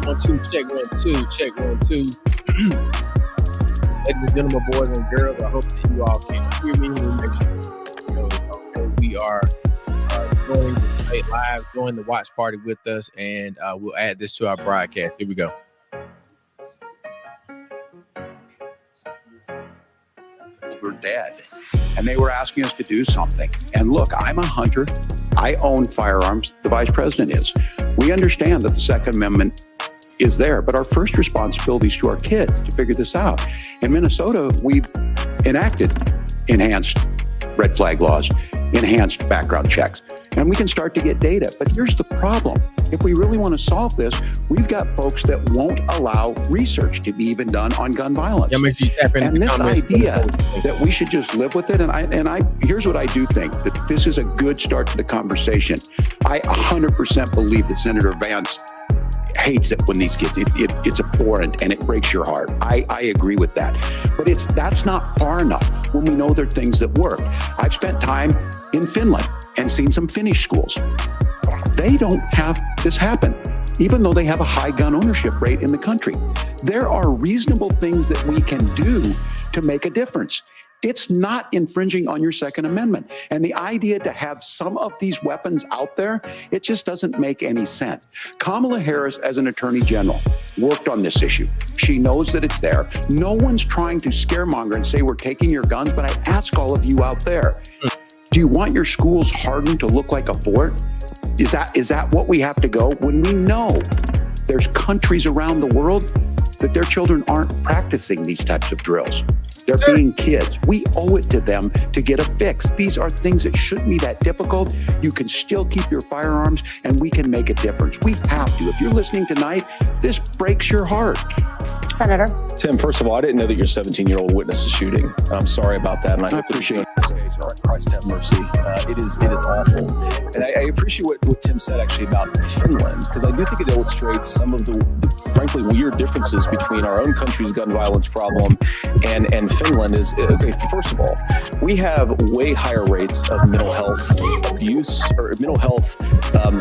1, 2, check 1, 2, check 1, 2. Ladies and gentlemen, boys and girls, I hope that you all can hear me. We are joining the debate live, join the watch party with us, and we'll add this to our broadcast. Here we go. We're dead, and they were asking us to do something. And look, I'm a hunter. I own firearms. The vice president is. We understand that the Second Amendment is there, but our first responsibility is to our kids to figure this out. In Minnesota, we've enacted enhanced red flag laws, enhanced background checks, and we can start to get data. But here's the problem. If we really want to solve this, we've got folks that won't allow research to be even done on gun violence. Yeah, make sure you tap into and this idea that we should just live with it, and I here's what I do think, that this is a good start to the conversation. I 100% believe that Senator Vance hates it when these kids, it's abhorrent and it breaks your heart. I agree with that. But that's not far enough when we know there are things that work. I've spent time in Finland and seen some Finnish schools. They don't have this happen, even though they have a high gun ownership rate in the country. There are reasonable things that we can do to make a difference. It's not infringing on your Second Amendment. And the idea to have some of these weapons out there, it just doesn't make any sense. Kamala Harris, as an attorney general, worked on this issue. She knows that it's there. No one's trying to scaremonger and say we're taking your guns, but I ask all of you out there, do you want your schools hardened to look like a fort? Is that what we have to go when we know there's countries around the world that their children aren't practicing these types of drills? They're being kids. We owe it to them to get a fix. These are things that shouldn't be that difficult. You can still keep your firearms, and we can make a difference. We have to. If you're listening tonight, this breaks your heart. Senator. Tim, first of all, I didn't know that your 17-year-old witnessed a shooting. I'm sorry about that, and I appreciate it. Christ have mercy. It is awful. And I appreciate what Tim said actually about Finland, because I do think it illustrates some of the frankly weird differences between our own country's gun violence problem and Finland. Is okay, first of all, we have way higher rates of mental health abuse or mental health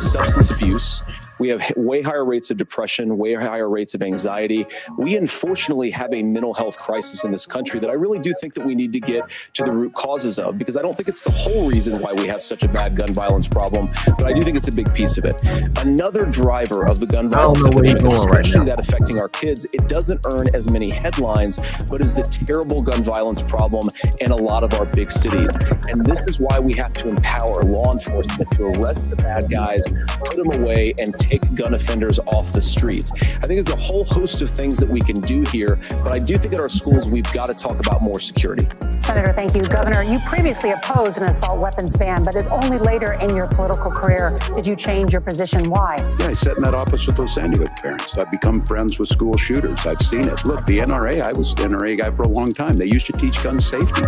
substance abuse. We have way higher rates of depression, way higher rates of anxiety. We unfortunately have a mental health crisis in this country that I really do think that we need to get to the root causes of, because I don't think it's the whole reason why we have such a bad gun violence problem, but I do think it's a big piece of it. Another driver of the gun violence epidemic, especially that affecting our kids, it doesn't earn as many headlines, but is the terrible gun violence problem in a lot of our big cities. And this is why we have to empower law enforcement to arrest the bad guys, put them away, and take gun offenders off the streets. I think there's a whole host of things that we can do here, but I do think at our schools we've got to talk about more security. Senator, thank you. Governor, you previously opposed an assault weapons ban, but only later in your political career did you change your position. Why? Yeah, I sat in that office with those Sandy Hook parents. I've become friends with school shooters. I've seen it. Look, the NRA, I was the NRA guy for a long time. They used to teach gun safety.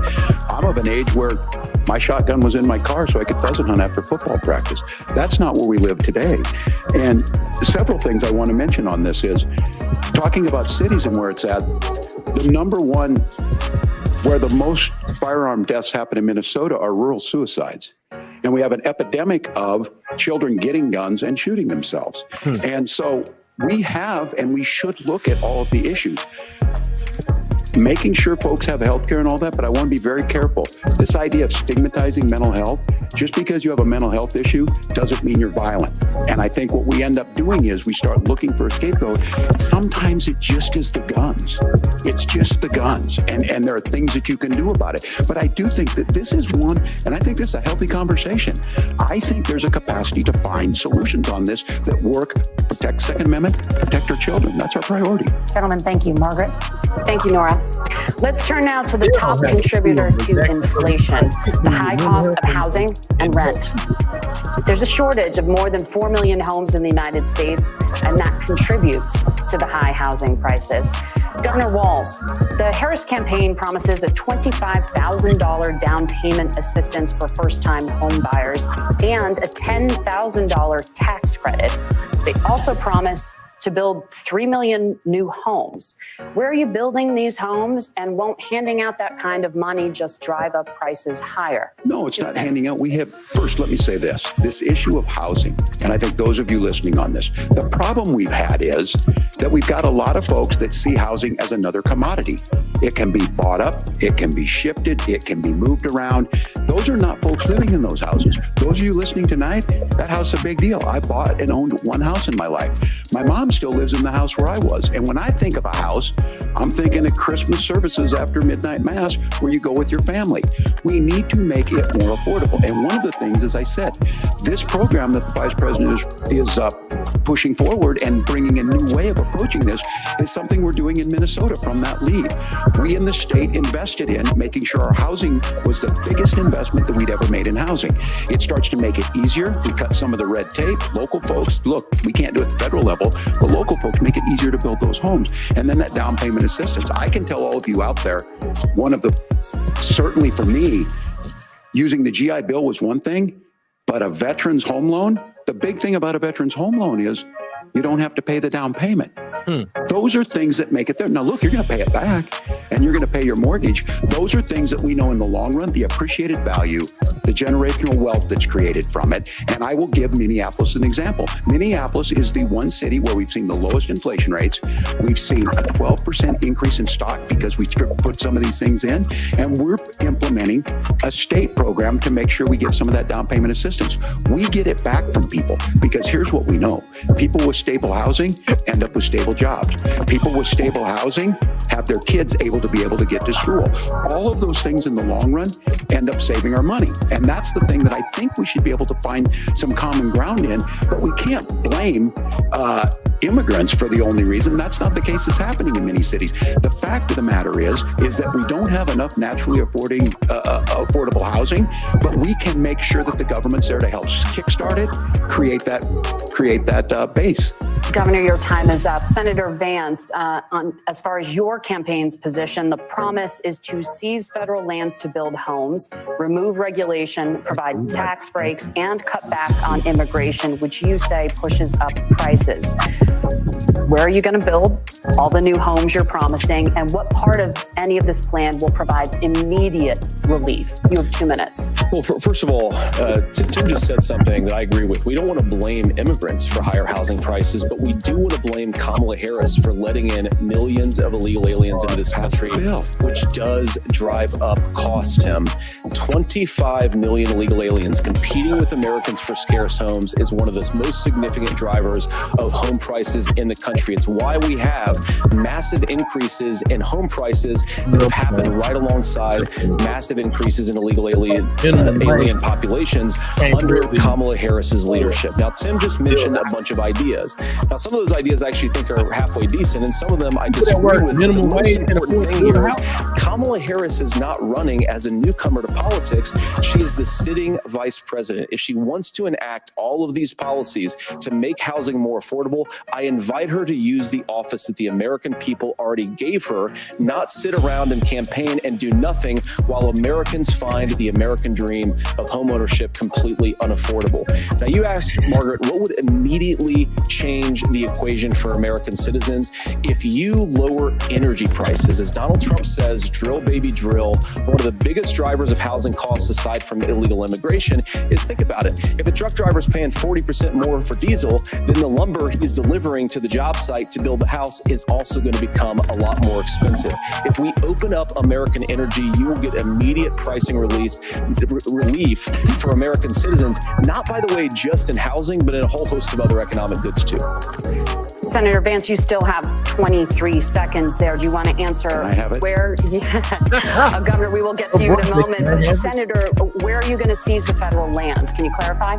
I'm of an age where my shotgun was in my car so I could pheasant hunt after football practice. That's not where we live today. And several things I want to mention on this is talking about cities and where it's at. The number one where the most firearm deaths happen in Minnesota are rural suicides. And we have an epidemic of children getting guns and shooting themselves. And so we have, and we should look at all of the issues. Making sure folks have health care and all that, but I want to be very careful. This idea of stigmatizing mental health, just because you have a mental health issue doesn't mean you're violent. And I think what we end up doing is we start looking for a scapegoat. Sometimes it just is the guns. It's just the guns. And there are things that you can do about it. But I do think that this is one, and I think this is a healthy conversation. I think there's a capacity to find solutions on this that work, protect Second Amendment, protect our children. That's our priority. Gentlemen, thank you. Margaret. Thank you, Nora. Let's turn now to the top contributor to inflation, the high cost of housing and rent. There's a shortage of more than 4 million homes in the United States, and that contributes to the high housing prices. Governor Walz, the Harris campaign promises a $25,000 down payment assistance for first-time home buyers and a $10,000 tax credit. They also promise to build 3 million new homes. Where are you building these homes, and won't handing out that kind of money just drive up prices higher? No, it's not handing out. First, let me say this issue of housing, and I think those of you listening on this, the problem we've had is that we've got a lot of folks that see housing as another commodity. It can be bought up, it can be shifted, it can be moved around. Those are not folks living in those houses. Those of you listening tonight, that house is a big deal. I bought and owned one house in my life. My mom still lives in the house where I was. And when I think of a house, I'm thinking of Christmas services after midnight mass where you go with your family. We need to make it more affordable. And one of the things, as I said, this program that the Vice President is pushing forward and bringing a new way of approaching this is something we're doing in Minnesota from that lead. We in the state invested in making sure our housing was the biggest investment that we'd ever made in housing. It starts to make it easier. We cut some of the red tape. Local folks, look, we can't do it at the federal level, but local folks make it easier to build those homes. And then that down payment assistance. I can tell all of you out there, certainly for me, using the GI Bill was one thing, but a veteran's home loan, the big thing about a veteran's home loan is you don't have to pay the down payment. Those are things that make it there. Now, look, you're going to pay it back and you're going to pay your mortgage. Those are things that we know in the long run, the appreciated value, the generational wealth that's created from it. And I will give Minneapolis an example. Minneapolis is the one city where we've seen the lowest inflation rates. We've seen a 12% increase in stock because we put some of these things in. And we're implementing a state program to make sure we give some of that down payment assistance. We get it back from people because here's what we know. People with stable housing end up with stable jobs. People with stable housing have their kids able to get to school. All of those things in the long run end up saving our money. And that's the thing that I think we should be able to find some common ground in, but we can't blame immigrants for the only reason. That's not the case that's happening in many cities. The fact of the matter is that we don't have enough naturally affordable housing, but we can make sure that the government's there to help kickstart it, create that base. Governor, your time is up. Senator Vance, as far as your campaign's position, the promise is to seize federal lands to build homes, remove regulation, provide tax breaks, and cut back on immigration, which you say pushes up prices. Where are you going to build all the new homes you're promising, and what part of any of this plan will provide immediate relief? You have 2 minutes. Well, first of all, Tim just said something that I agree with. We don't want to blame immigrants for higher housing prices, but we do want to blame Kamala Harris for letting in millions of illegal aliens into this country, which does drive up costs, Tim. 25 million illegal aliens competing with Americans for scarce homes is one of the most significant drivers of home prices in the country. It's why we have massive increases in home prices that have happened right alongside massive increases in illegal alien populations under Kamala Harris's leadership. Now, Tim just mentioned a bunch of ideas. Now, some of those ideas I actually think are halfway decent, and some of them I disagree with. The most important thing here is Kamala Harris is not running as a newcomer to politics. She is the sitting vice president. If she wants to enact all of these policies to make housing more affordable, I invite her to use the office that the American people already gave her, not sit around and campaign and do nothing while Americans find the American dream of homeownership completely unaffordable. Now, you asked, Margaret, what would immediately change the equation for American citizens? If you lower energy prices, as Donald Trump says, drill, baby, drill, one of the biggest drivers of housing costs aside from illegal immigration is, think about it, if a truck driver is paying 40% more for diesel, then the lumber he's delivering to the job site to build the house is also going to become a lot more expensive. If we open up American energy, you will get immediate pricing relief for American citizens, not, by the way, just in housing, but in a whole host of other economic goods too. Senator Vance, you still have 23 seconds there. Do you want to answer? Can I have it? Where? Governor, we will get to you in a moment. But Senator, where are you going to seize the federal lands? Can you clarify?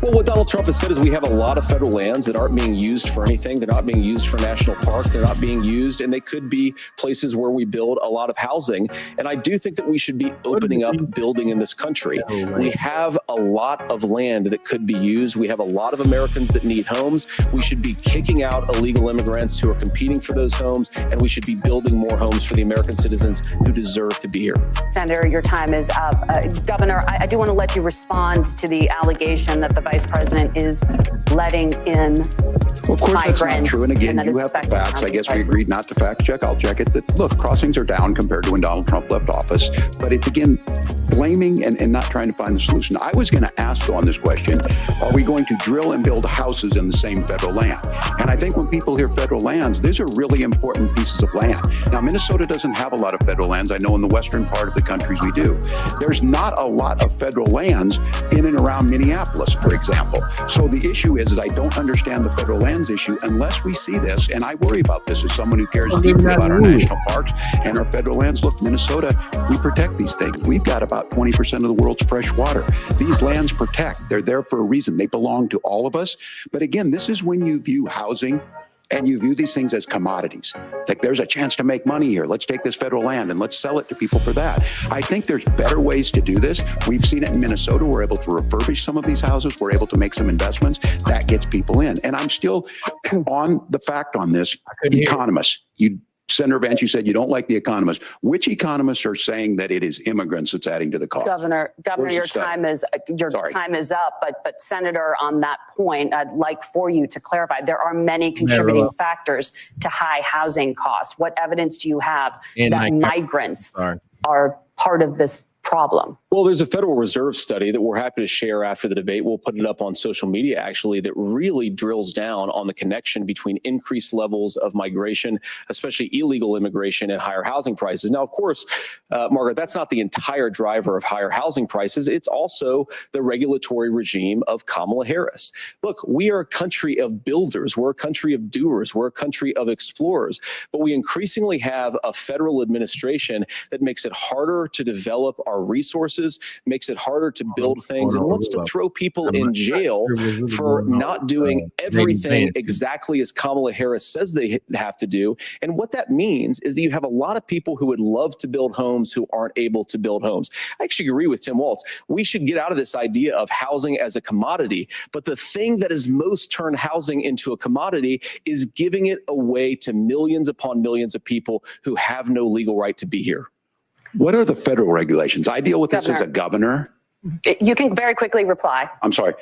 Well, what Donald Trump has said is we have a lot of federal lands that aren't being used for anything. They're not being used for national parks. They're not being used, and they could be places where we build a lot of housing. And I do think that we should be opening up building in this country. country. We have a lot of land that could be used. We have a lot of Americans that need homes. We should be kicking out illegal immigrants who are competing for those homes, and we should be building more homes for the American citizens who deserve to be here. Senator, your time is up. Governor, I do want to let you respond to the allegation that the vice president is letting in Well, of course, migrants. that's not true. And again, you have the facts. I guess we agreed not to fact check. I'll check it. That, look, crossings are down compared to when Donald Trump left office. But it's, again, blaming and not trying to find the solution. I was going to ask, though, on this question, are we going to drill and build houses in the same federal land? And I think when people hear federal lands, these are really important pieces of land. Now, Minnesota doesn't have a lot of federal lands. I know in the western part of the country we do. There's not a lot of federal lands in and around Minneapolis, for example. So the issue is I don't understand the federal lands issue unless we see this, and I worry about this as someone who cares deeply about our national parks and our federal lands. Look, Minnesota, we protect these things. We've got about 20% of the world's fresh water. These lands protect. They're there for a reason. They belong to all of us. But again, this is when you view housing and you view these things as commodities. Like, there's a chance to make money here. Let's take this federal land and let's sell it to people for that. I think there's better ways to do this. We've seen it in Minnesota. We're able to refurbish some of these houses. We're able to make some investments. That gets people in. And I'm still on the fact on this. Economists, Senator Vance, you said you don't like the economists. Which economists are saying that it is immigrants that's adding to the cost? Governor, your time is up. But Senator, on that point, I'd like for you to clarify. There are many contributing factors to high housing costs. What evidence do you have that migrants are part of this problem? Well, there's a Federal Reserve study that we're happy to share after the debate. We'll put it up on social media, actually, that really drills down on the connection between increased levels of migration, especially illegal immigration, and higher housing prices. Now, of course, Margaret, that's not the entire driver of higher housing prices. It's also the regulatory regime of Kamala Harris. Look, we are a country of builders. We're a country of doers. We're a country of explorers. But we increasingly have a federal administration that makes it harder to develop our resources, makes it harder to build things, and wants to throw people in jail for not doing everything exactly as Kamala Harris says they have to do. And what that means is that you have a lot of people who would love to build homes who aren't able to build homes. I actually agree with Tim Walz. We should get out of this idea of housing as a commodity. But the thing that has most turned housing into a commodity is giving it away to millions upon millions of people who have no legal right to be here. What are the federal regulations? I deal with this as a governor. You can very quickly reply. I'm sorry.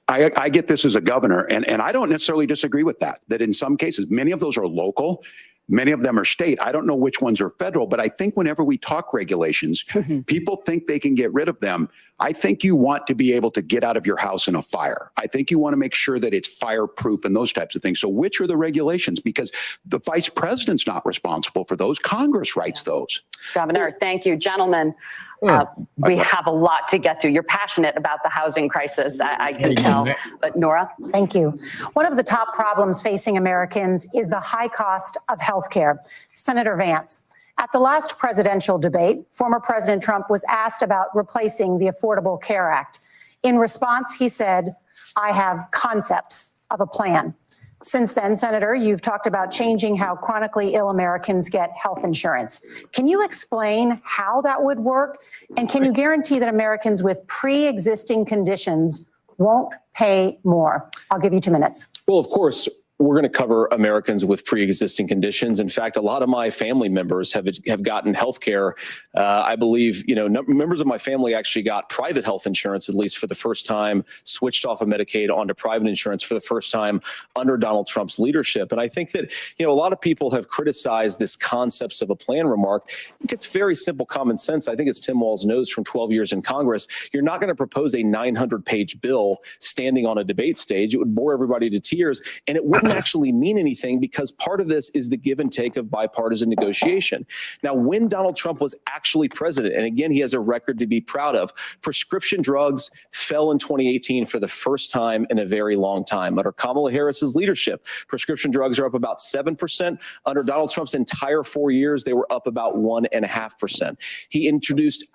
I get this as a governor, and I don't necessarily disagree with that in some cases, many of those are local, many of them are state. I don't know which ones are federal, but I think whenever we talk regulations, people think they can get rid of them. I think you want to be able to get out of your house in a fire. I think you want to make sure that it's fireproof and those types of things. So which are the regulations? Because the vice president's not responsible for those. Congress writes those. Governor, thank you. Gentlemen, we have a lot to get to. You're passionate about the housing crisis, I can tell. But Nora? Thank you. One of the top problems facing Americans is the high cost of health care. Senator Vance, at the last presidential debate, former President Trump was asked about replacing the Affordable Care Act. In response, he said, "I have concepts of a plan." Since then, Senator, you've talked about changing how chronically ill Americans get health insurance. Can you explain how that would work? And can you guarantee that Americans with pre-existing conditions won't pay more? I'll give you 2 minutes. Well, of course, we're going to cover Americans with pre-existing conditions. In fact, a lot of my family members have gotten health care. I believe, members of my family actually got private health insurance, at least for the first time, switched off of Medicaid onto private insurance for the first time under Donald Trump's leadership. And I think that, a lot of people have criticized this concepts of a plan remark. I think it's very simple common sense. I think it's Tim Walz knows from 12 years in Congress. You're not going to propose a 900-page bill standing on a debate stage. It would bore everybody to tears, and it wouldn't actually mean anything, because part of this is the give and take of bipartisan negotiation. Now, when Donald Trump was actually president, and again, he has a record to be proud of, prescription drugs fell in 2018 for the first time in a very long time. Under Kamala Harris's leadership, prescription drugs are up about 7%. Under Donald Trump's entire 4 years, they were up about 1.5%. He introduced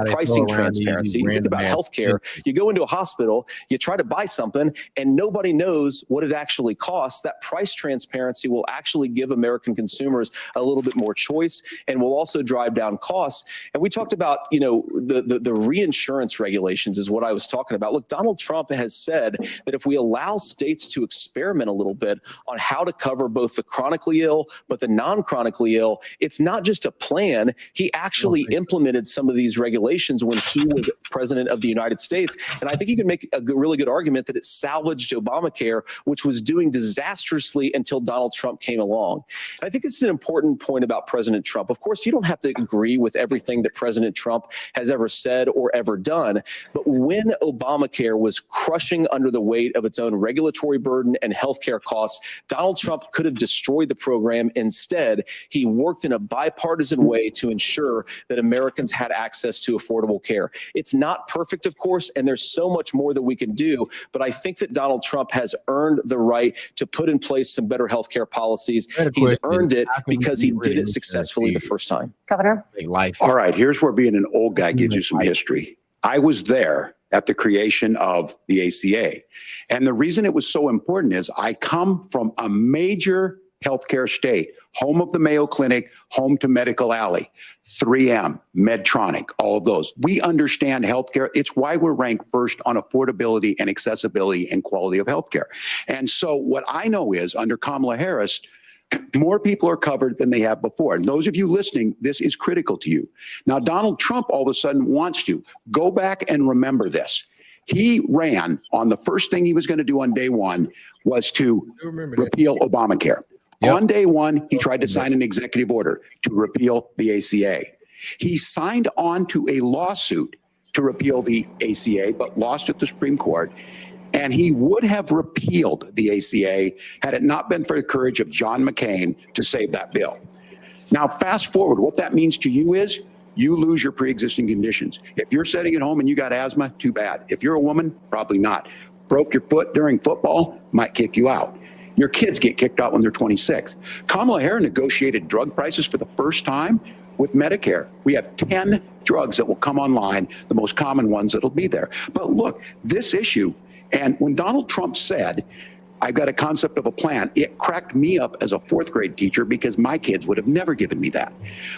pricing transparency. You think about healthcare. You go into a hospital, you try to buy something, and nobody knows what it actually costs. that price transparency will actually give American consumers a little bit more choice and will also drive down costs. And we talked about, the reinsurance regulations is what I was talking about. Look, Donald Trump has said that if we allow states to experiment a little bit on how to cover both the chronically ill, but the non-chronically ill, it's not just a plan. He actually implemented some of these regulations when he was president of the United States. And I think you can make a really good argument that it salvaged Obamacare, which was doing disastrously until Donald Trump came along. And I think it's an important point about President Trump. Of course, you don't have to agree with everything that President Trump has ever said or ever done. But when Obamacare was crushing under the weight of its own regulatory burden and healthcare costs, Donald Trump could have destroyed the program. Instead, he worked in a bipartisan way to ensure that Americans had access to affordable care. It's not perfect, of course, and there's so much more that we can do. But I think that Donald Trump has earned the right to put in place some better healthcare policies. He's earned it because he did it successfully the first time. Governor? Life. All right, here's where being an old guy gives you some history. I was there at the creation of the ACA. And the reason it was so important is I come from a major healthcare state, home of the Mayo Clinic, home to Medical Alley, 3M, Medtronic, all of those. We understand healthcare. It's why we're ranked first on affordability and accessibility and quality of healthcare. And so what I know is under Kamala Harris, more people are covered than they have before. And those of you listening, this is critical to you. Now, Donald Trump all of a sudden wants to go back and remember this. He ran on the first thing he was going to do on day one was to repeal Obamacare. Yep. On day one, he tried to sign an executive order to repeal the ACA. He signed on to a lawsuit to repeal the ACA, but lost at the Supreme Court. And he would have repealed the ACA had it not been for the courage of John McCain to save that bill. Now, fast forward, what that means to you is you lose your pre-existing conditions. If you're sitting at home and you got asthma, too bad. If you're a woman, probably not. Broke your foot during football, might kick you out. Your kids get kicked out when they're 26. Kamala Harris negotiated drug prices for the first time with Medicare. We have 10 drugs that will come online, the most common ones that'll be there. But look, this issue, and when Donald Trump said, I've got a concept of a plan, it cracked me up as a fourth grade teacher because my kids would have never given me that.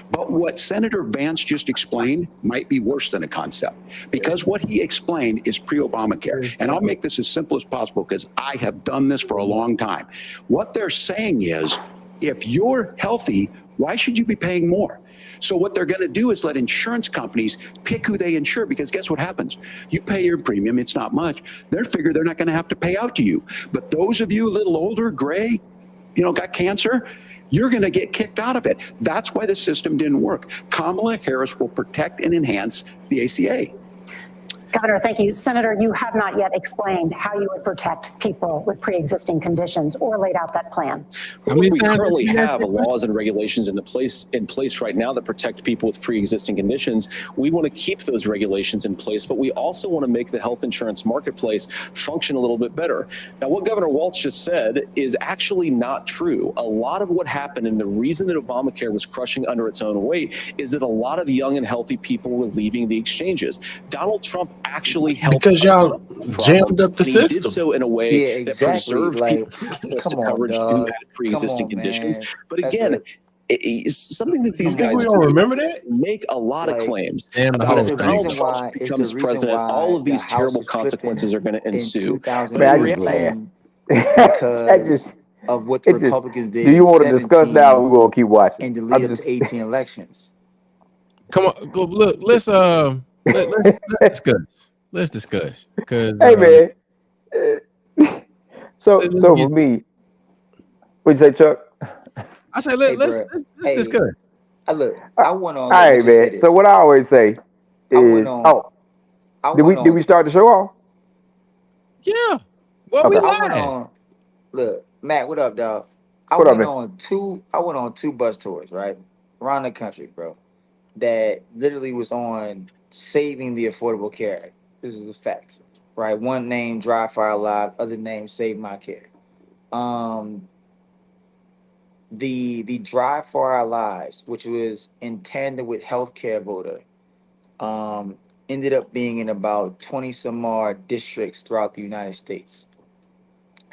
But what Senator Vance just explained might be worse than a concept, because what he explained is pre-Obamacare. And I'll make this as simple as possible because I have done this for a long time. What they're saying is, if you're healthy, why should you be paying more? So what they're going to do is let insurance companies pick who they insure, because guess what happens? You pay your premium, it's not much. They figure they're not going to have to pay out to you. But those of you a little older, gray, got cancer, you're going to get kicked out of it. That's why the system didn't work. Kamala Harris will protect and enhance the ACA. Governor, thank you. Senator, you have not yet explained how you would protect people with pre-existing conditions or laid out that plan. We currently have laws and regulations in place right now that protect people with pre-existing conditions. We want to keep those regulations in place, but we also want to make the health insurance marketplace function a little bit better. Now, what Governor Walz just said is actually not true. A lot of what happened, and the reason that Obamacare was crushing under its own weight, is that a lot of young and healthy people were leaving the exchanges. Donald Trump actually helped because y'all jammed up the system. He did so in a way that preserved people's access to coverage who had pre-existing conditions. But again, it's something that these guys don't remember that? Make a lot of claims about if Donald Trump becomes president, all of these terrible consequences are going to ensue. Because of what the Republicans did. Do you want to discuss now? We're going to keep watching. In the lead up to 18 elections. Come on, go look. Let's discuss. Let's discuss. Because hey man, so for me, what'd you say, Chuck? I say let's discuss. Look, I went on. All right, man. So what I always say is, did we start the show off? Yeah. Well, we live. Look, Matt, what up, dog? I went on two bus tours, right, around the country, bro. That literally was on saving the Affordable Care Act. This is a fact, right? One name Drive Fire Alive, other name Save My Care. The Drive for Our Lives, which was in tandem with Healthcare Voter, ended up being in about 20 some odd districts throughout the United States.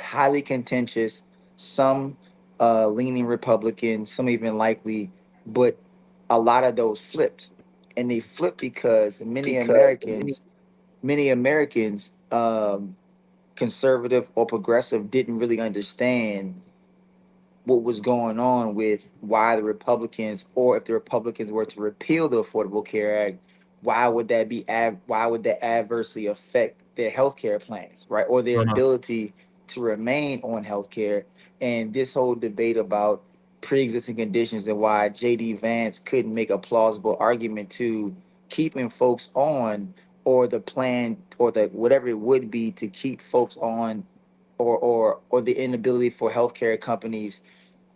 Highly contentious, some leaning Republican, some even likely, but a lot of those flipped. And they flipped because many Americans, conservative or progressive, didn't really understand what was going on with why the Republicans, or if the Republicans were to repeal the Affordable Care Act, why would that why would that adversely affect their health care plans, right? Or their ability to remain on health care. And this whole debate about pre-existing conditions and why JD Vance couldn't make a plausible argument to keeping folks on, or the plan, or the whatever it would be to keep folks on, or the inability for healthcare companies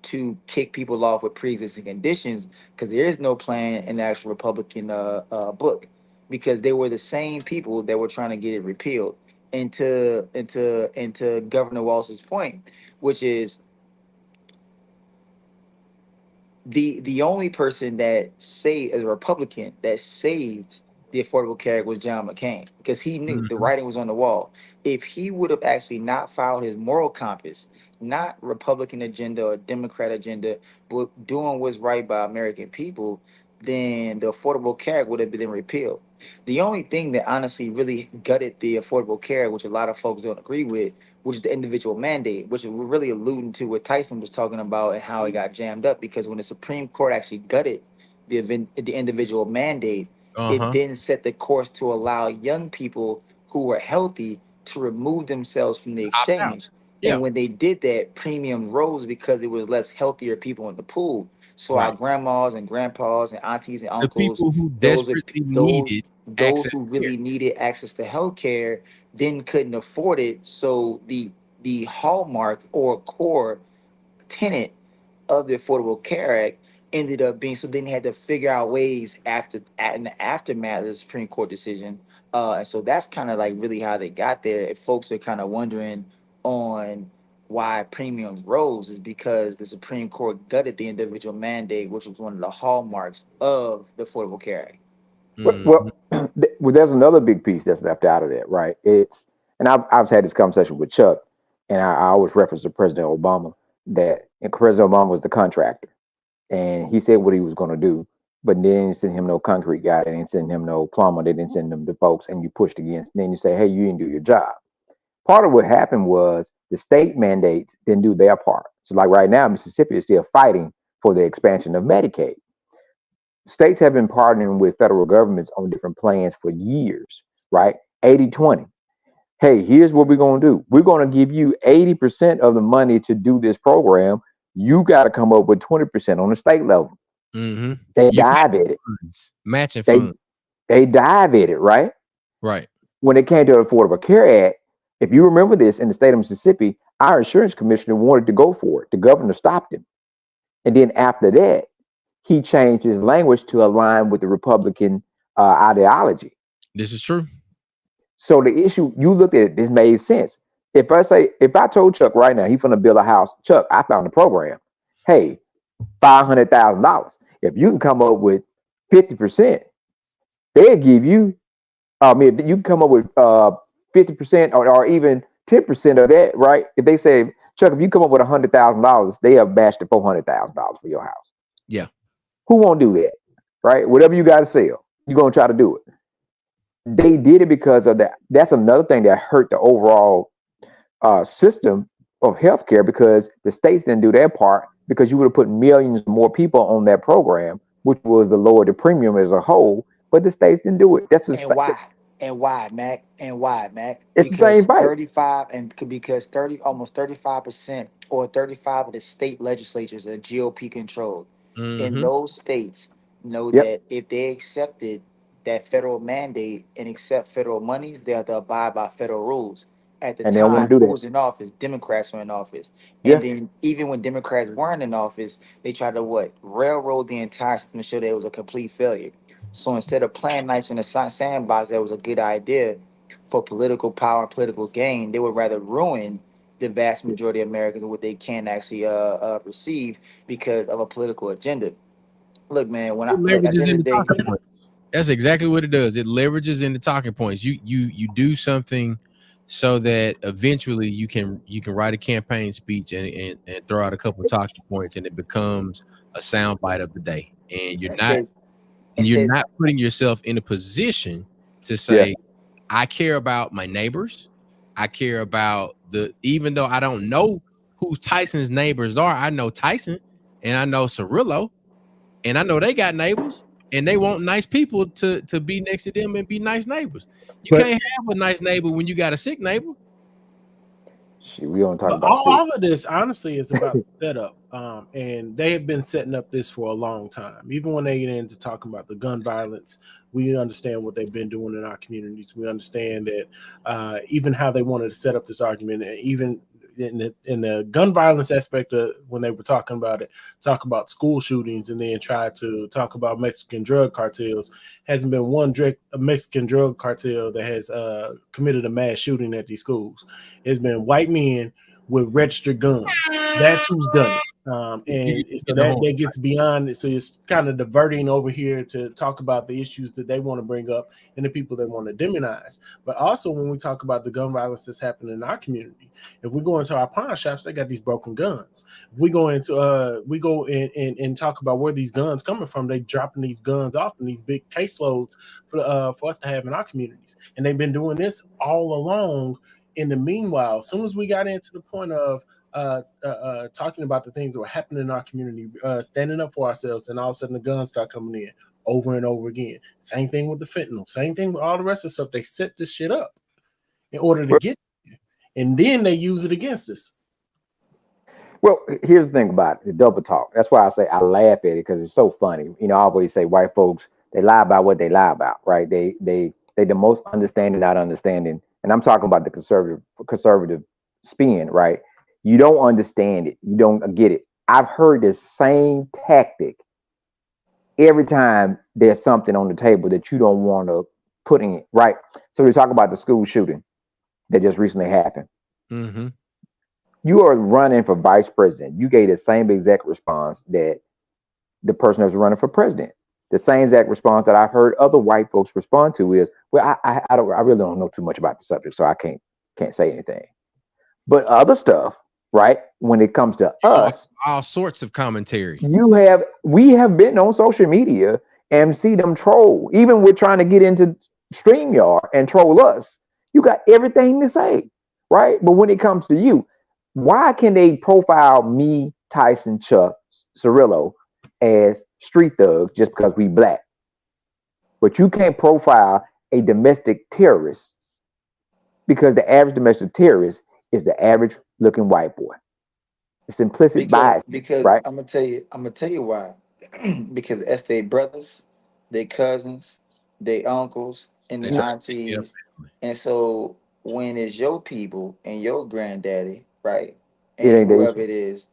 to kick people off with pre-existing conditions, because there is no plan in the actual Republican book, because they were the same people that were trying to get it repealed. Into Governor Walz's point, which is the only person that saved, as a Republican, that saved the Affordable Care Act was John McCain, because he knew the writing was on the wall. If he would have actually not filed his moral compass, not Republican agenda or Democrat agenda, but doing what's right by American people, then the Affordable Care Act would have been repealed. The only thing that honestly really gutted the Affordable Care Act, which a lot of folks don't agree with, which is the individual mandate, which is really alluding to what Tyson was talking about and how it got jammed up. Because when the Supreme Court actually gutted the individual mandate, it then set the course to allow young people who were healthy to remove themselves from the exchange. And when they did that, premiums rose because it was less healthier people in the pool. So our grandmas and grandpas and aunties and The uncles, people who desperately needed those access who to really care. needed access to health care, then couldn't afford it. So the hallmark or core tenet of the Affordable Care Act ended up being, so then they had to figure out ways in the aftermath of the Supreme Court decision. And so that's kind of like really how they got there. If folks are kind of wondering on why premiums rose, is because the Supreme Court gutted the individual mandate, which was one of the hallmarks of the Affordable Care Act. Well, well, there's another big piece that's left out of that, right? And I've had this conversation with Chuck, and I always reference to President Obama, that President Obama was the contractor, and he said what he was going to do, but then they didn't send him no concrete guy, they didn't send him no plumber, they didn't send him the folks, and you pushed against. Then you say, hey, you didn't do your job. Part of what happened was the state mandates didn't do their part. So, like right now, Mississippi is still fighting for the expansion of Medicaid. States have been partnering with federal governments on different plans for years, right? 80-20. Hey, here's what we're going to do. We're going to give you 80% of the money to do this program. You got to come up with 20% on the state level. They dive at it. Matching funds. They dive at it, right? Right. When it came to the Affordable Care Act, if you remember this, in the state of Mississippi, our insurance commissioner wanted to go for it. The governor stopped him. And then after that, he changed his language to align with the Republican ideology. This is true. So the issue, you looked at it, this made sense. If I told Chuck right now, he's going to build a house, Chuck, I found a program. Hey, $500,000. If you can come up with 50%, they'll give you, you can come up with 50% or even 10% of that, right? If they say, Chuck, if you come up with $100,000, they have bashed at $400,000 for your house. Yeah. Who won't do that, right? Whatever you got to sell, you're going to try to do it. They did it because of that. That's another thing that hurt the overall system of healthcare, because the states didn't do their part, because you would have put millions more people on that program, which was to lower the premium as a whole, but the states didn't do it. That's why, Mac? It's the same fight. 35 and because 35% or 35 of the state legislatures are GOP controlled. In those states know that if they accepted that federal mandate and accept federal monies, they have to abide by federal rules. At the time, who was in office? Democrats were in office. And then even when Democrats weren't in office, they tried to railroad the entire system to show that it was a complete failure. So instead of playing nice in the sandbox, that was a good idea for political power and political gain, they would rather ruin the vast majority of Americans and what they can actually receive because of a political agenda. Look, man, when at the end of the day, that's exactly what it does. It leverages into talking points. You do something so that eventually you can write a campaign speech and throw out a couple of talking points, and it becomes a soundbite of the day. And you're not putting yourself in a position to say, I care about my neighbors. I care about even though I don't know who Tyson's neighbors are, I know Tyson and I know Cirillo, and I know they got neighbors and they want nice people to be next to them and be nice neighbors. You can't have a nice neighbor when you got a sick neighbor. We don't talk about all of this, honestly, is about the setup. And they have been setting up this for a long time. Even when they get into talking about the gun violence, we understand what they've been doing in our communities. We understand that even how they wanted to set up this argument, and even in the gun violence aspect of when they were talking about it, talk about school shootings and then try to talk about Mexican drug cartels. Hasn't been one Mexican drug cartel that has committed a mass shooting at these schools. It's been white men with registered guns. That's who's done it. And so that gets beyond it. So it's kind of diverting over here to talk about the issues that they want to bring up and the people they want to demonize. But also when we talk about the gun violence that's happening in our community, if we go into our pawn shops, they got these broken guns. If we go into we go and talk about where these guns coming from, they dropping these guns off in these big caseloads for us to have in our communities. And they've been doing this all along. In the meanwhile, as soon as we got into the point of talking about the things that were happening in our community, standing up for ourselves, and all of a sudden the guns start coming in over and over again. Same thing with the fentanyl, same thing with all the rest of the stuff. They set this shit up in order to get there, and then they use it against us. Well, here's the thing about it, the double talk. That's why I say I laugh at it, because it's so funny. You know, I always say white folks, they lie about what they lie about, right? They the most understanding, not understanding. And I'm talking about the conservative spin, right? You don't understand it. You don't get it. I've heard the same tactic every time there's something on the table that you don't want to put in, right? So we talk about the school shooting that just recently happened. Mm-hmm. You are running for vice president. You gave the same exact response that the person that's running for president. The same exact response that I've heard other white folks respond to is, well, I really don't know too much about the subject, so I can't say anything. But other stuff, right? When it comes to us, all sorts of commentary. We have been on social media and see them troll, even with trying to get into StreamYard and troll us. You got everything to say, right? But when it comes to you, why can they profile me, Tyson, Chuck, Cirillo as street thugs just because we black? But you can't profile a domestic terrorist, because the average domestic terrorist is the average looking white boy. It's implicit bias, right? I'm gonna tell you why. Because that's their brothers, their cousins, their uncles, and their aunties. And so when it's your people and your granddaddy, right? And whoever it is,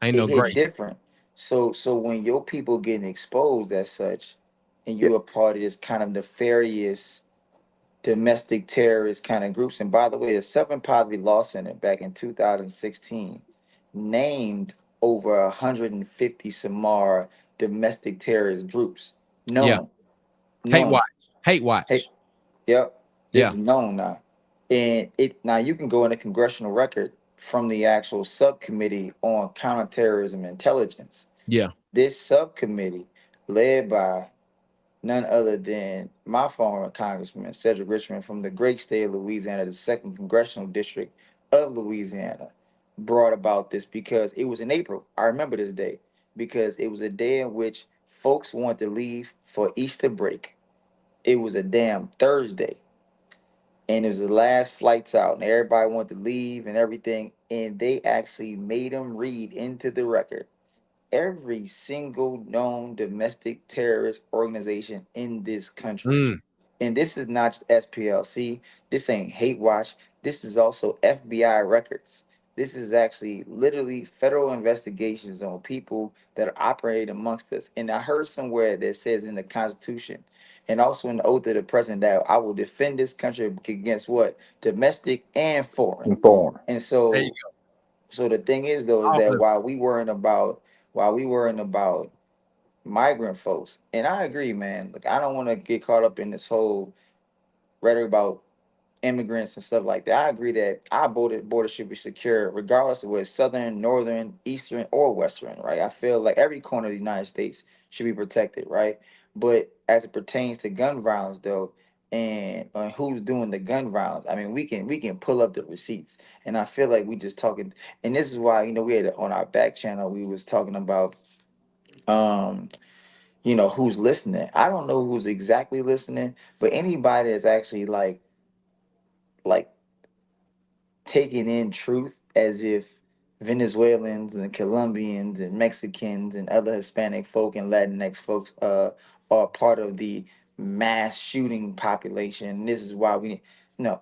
ain't no great different. So when your people getting exposed as such, and you're a part of this kind of nefarious domestic terrorist kind of groups. And by the way, the Southern Poverty Law Center back in 2016 named over 150 Samar domestic terrorist groups. Known. Hate watch. Yep. It's known now. And now you can go in a congressional record from the actual subcommittee on counterterrorism intelligence. Yeah. This subcommittee, led by none other than my former Congressman Cedric Richmond from the great state of Louisiana, the 2nd Congressional District of Louisiana, brought about this because it was in April. I remember this day because it was a day in which folks wanted to leave for Easter break. It was a damn Thursday. And it was the last flights out, and everybody wanted to leave and everything. And they actually made them read into the record every single known domestic terrorist organization in this country. And this is not just SPLC. This ain't Hate Watch. This is also FBI records. This is actually literally federal investigations on people that are operating amongst us. And I heard somewhere that says in the Constitution and also in the oath of the president that I will defend this country against what? Domestic and foreign. And so, the thing is though, is that while we worrying about migrant folks, and I agree, man. Look, I don't want to get caught up in this whole rhetoric about immigrants and stuff like that. I agree that our border should be secure, regardless of whether it's southern, northern, eastern, or western, right? I feel like every corner of the United States should be protected, right? But as it pertains to gun violence, though, and who's doing the gun violence, I mean, we can pull up the receipts, and I feel like we just talking, and this is why we had on our back channel we was talking about um who's listening. I don't know who's exactly listening, but anybody that's actually like taking in truth as if Venezuelans and Colombians and Mexicans and other Hispanic folk and Latinx folks are part of the mass shooting population. This is why we no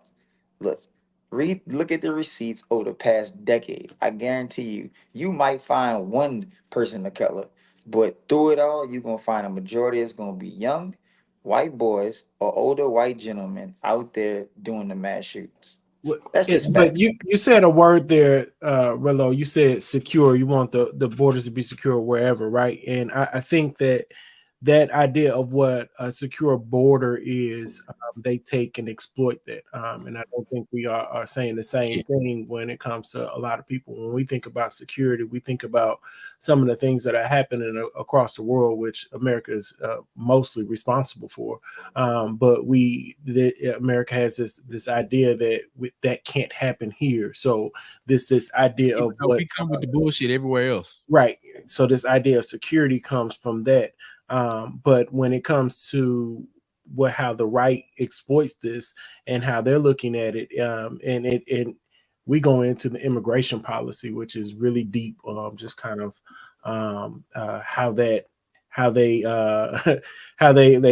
look. Look at the receipts over the past decade. I guarantee you might find one person of color, but through it all, you're gonna find a majority is gonna be young white boys or older white gentlemen out there doing the mass shootings. That's just but facts. you said a word there, Relo. You said secure. You want the borders to be secure wherever, right? And I think that idea of what a secure border is, they take and exploit that. And I don't think we are saying the same thing when it comes to a lot of people. When we think about security, we think about some of the things that are happening across the world, which America is mostly responsible for. But America has this idea that can't happen here. So this idea of what we come with the bullshit everywhere else, right? So this idea of security comes from that. But when it comes to how the right exploits this and how they're looking at it, and we go into the immigration policy, which is really deep. Just kind of how they they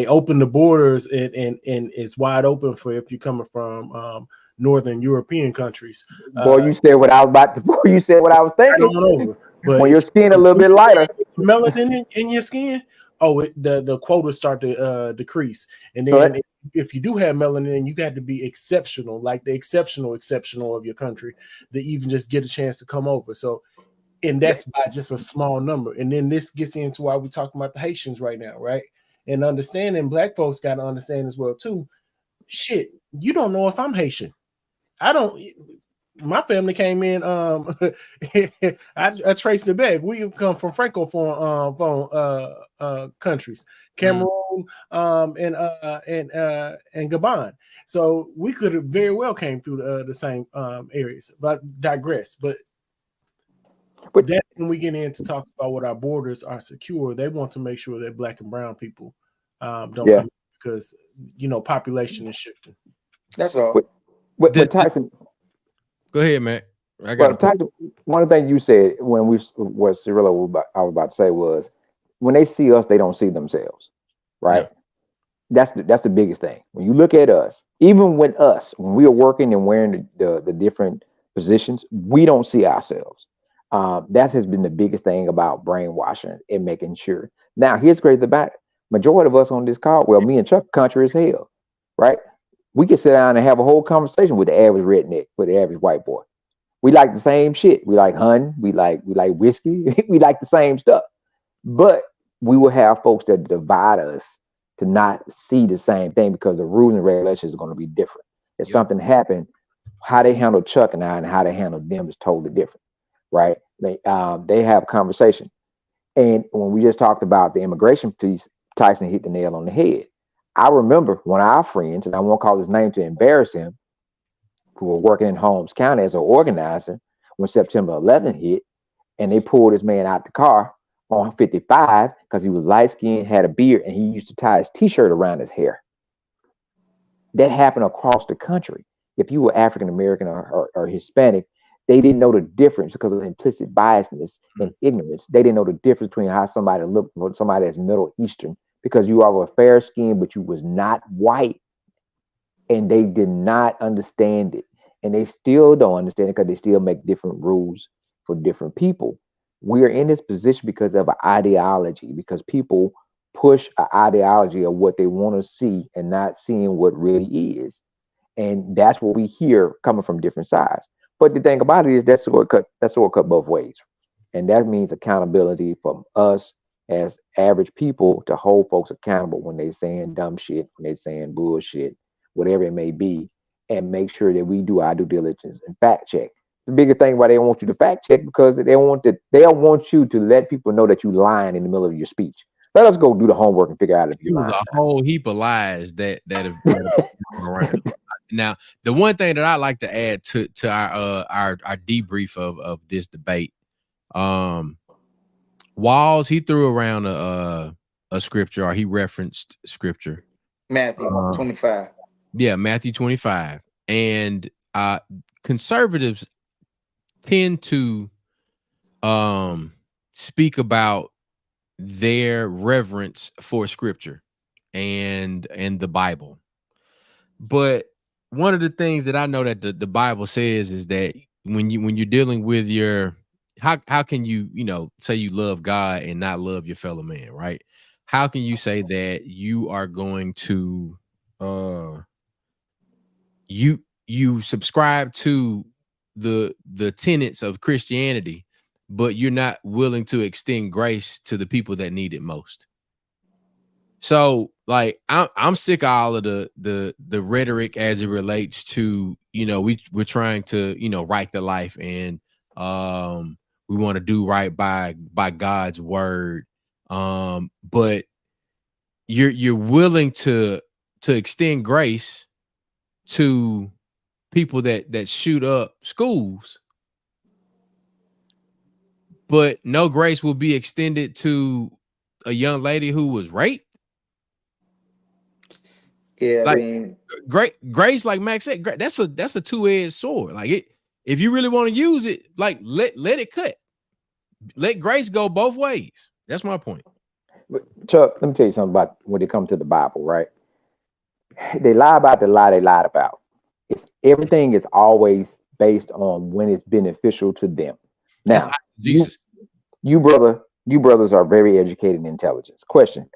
open the borders and it's wide open for if you're coming from Northern European countries. Boy, you said what I was about to. Boy, you said what I was thinking. Over, but when your skin a little bit lighter, melanin in your skin. The quotas start to decrease, and then if you do have melanin, you got to be exceptional, like the exceptional of your country, to even just get a chance to come over. So, and that's by just a small number. And then this gets into why we're talking about the Haitians right now, right? And understanding Black folks got to understand as well too. Shit, you don't know if I'm Haitian. I don't. My family came in. I traced it back. We come from Francophone countries, Cameroon, and Gabon. So we could have very well came through the same areas. But digress. But then when we get in to talk about what our borders are secure, they want to make sure that Black and brown people don't come in because population is shifting. That's all. But Tyson. Go ahead, Matt. Tyson, one of the things you said when what Cirillo I was about to say was when they see us, they don't see themselves, right? Yeah. That's the biggest thing. When you look at us, even when we are working and wearing the different positions, we don't see ourselves. That has been the biggest thing about brainwashing and making sure. Now, here's great about it. Majority of us on this call, well, me and Chuck, country as hell, right? We can sit down and have a whole conversation with the average redneck, with the average white boy. We like the same shit. We like hunting. We like whiskey. We like the same stuff. But we will have folks that divide us to not see the same thing because the rules and regulations are going to be different. If something happened, how they handle Chuck and I and how they handle them is totally different, right? They have conversation. And when we just talked about the immigration piece, Tyson hit the nail on the head. I remember one of our friends, and I won't call his name to embarrass him, who were working in Holmes County as an organizer when September 11th hit, and they pulled this man out the car on 55 because he was light-skinned, had a beard, and he used to tie his t-shirt around his hair. That happened across the country. If you were African-American or Hispanic, they didn't know the difference because of implicit biasness and ignorance. They didn't know the difference between how somebody looked from somebody that's Middle Eastern because you are a fair skin, but you was not white. And they did not understand it. And they still don't understand it because they still make different rules for different people. We are in this position because of an ideology, because people push an ideology of what they want to see and not seeing what really is. And that's what we hear coming from different sides. But the thing about it is that sword cut both ways. And that means accountability from us as average people to hold folks accountable when they're saying dumb shit, when they're saying bullshit, whatever it may be. and make sure that we do our due diligence and fact check. The biggest thing why they don't want you to fact check because they don't want you to let people know that you lying in the middle of your speech. Let us go do the homework and figure out if It you was lying. a whole heap of lies that have around. Now, the one thing that I like to add to our debrief of this debate, Walz, he threw around a scripture, or he referenced scripture. Matthew 25. Yeah, Matthew 25. And conservatives tend to speak about their reverence for scripture and the Bible. But one of the things that I know that the Bible says is that when you're dealing with your how can you say you love God and not love your fellow man, right? How can you say that you are going to you subscribe to the tenets of Christianity, but you're not willing to extend grace to the people that need it most? So, like, I'm sick of all of the rhetoric as it relates to, we're trying to, right the life, and we want to do right by God's word. But you're willing to extend grace to people that shoot up schools, but no grace will be extended to a young lady who was raped. Yeah, Like, I mean, grace, like Max said, that's a two-edged sword. Like, if you really want to use it, like let it cut. Let grace go both ways. That's my point. But Chuck, let me tell you something about when it comes to the Bible, right? They lie about the lie they lied about. Everything is always based on when it's beneficial to them. Now, That's Jesus. You brothers are very educated and intelligent. Question: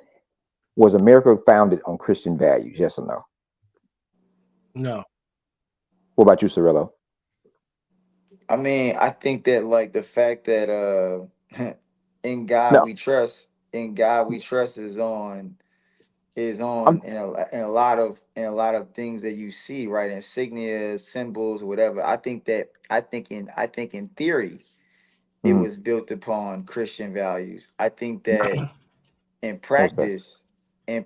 was America founded on Christian values? Yes or no? No. What about you, Cirillo? I mean, I think that like the fact that in God No. we trust, is on I'm, in a lot of things that you see, right? Insignia, symbols, whatever. I think in theory it was built upon Christian values. I think that in practice, I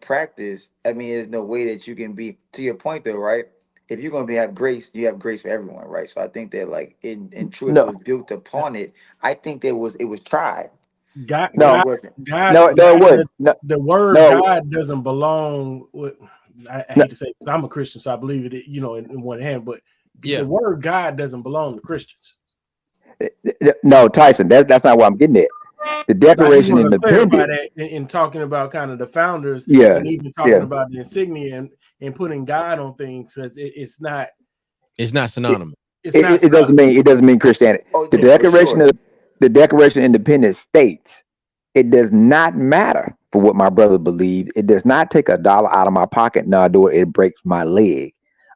mean, there's no way that you can be, to your point though, right? If you're gonna have grace, you have grace for everyone, right? So I think that like in truth, it no, was built upon it. I think it was tried, God, but no, it wasn't. no, it wouldn't. No, the word no, God doesn't belong with, I no, hate to say it, 'cause I'm a Christian, so I believe it, in one hand, but Yeah. the word God doesn't belong to Christians. no, Tyson. That's not what I'm getting at. The I just Declaration of want to clarify Independence. that in talking about kind of the founders, Yeah, and even talking yeah. about the insignia and putting God on things, because it's not synonymous. It doesn't mean Christianity. Oh The yeah, for Declaration sure. of Independence states it does not matter for what my brother believes. It does not take a dollar out of my pocket, nor do it breaks my leg.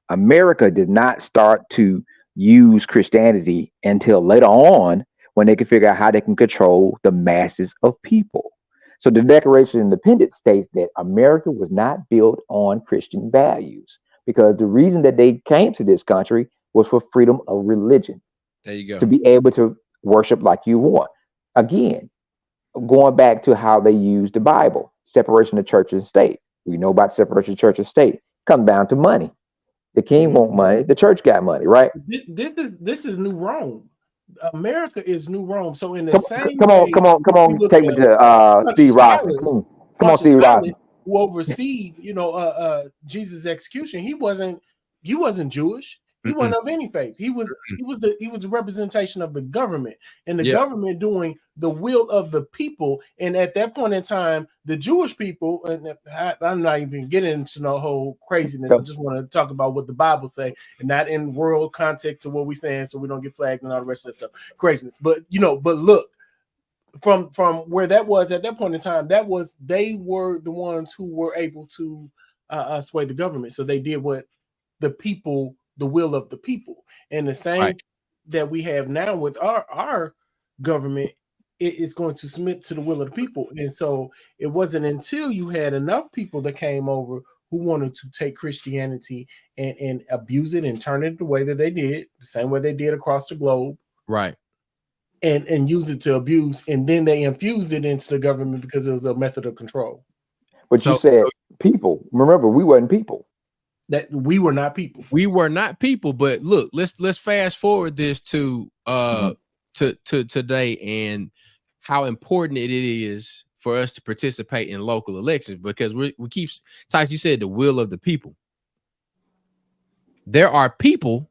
America did not start to use Christianity until later on when they could figure out how they can control the masses of people. So the Declaration of Independence states that America was not built on Christian values because the reason that they came to this country was for freedom of religion, There you go. to be able to worship like you want. Again, going back to how they use the Bible, separation of church and state. We know about separation of church and state. Comes down to money. The king want money. The church got money, right? This is New Rome. America is New Rome. So in the Come, same come on, way, come on, come you on. look Take me at to Steve Pontius Robinson. Pilate, Come on, Steve Robinson. who overseed, Jesus' execution. He wasn't Jewish. He wasn't of any faith. He was a representation of the government, and the government doing the will of the people. And at that point in time, the Jewish people, and I'm not even getting into the whole craziness. I just want to talk about what the Bible say, and not in world context of what we're saying, so we don't get flagged and all the rest of that stuff. Craziness, but look, from where that was at that point in time, they were the ones who were able to sway the government. So they did what the people, the will of the people, and the same that we have now with our government, it is going to submit to the will of the people. And so it wasn't until you had enough people that came over who wanted to take Christianity and abuse it and turn it the way that they did, the same way they did across the globe. Right. And use it to abuse, and then they infused it into the government because it was a method of control. But you said people. Remember, we weren't people. That we were not people. We were not people. But look, let's fast forward this to to today and how important it is for us to participate in local elections, because we keep, Tyson, you said the will of the people. There are people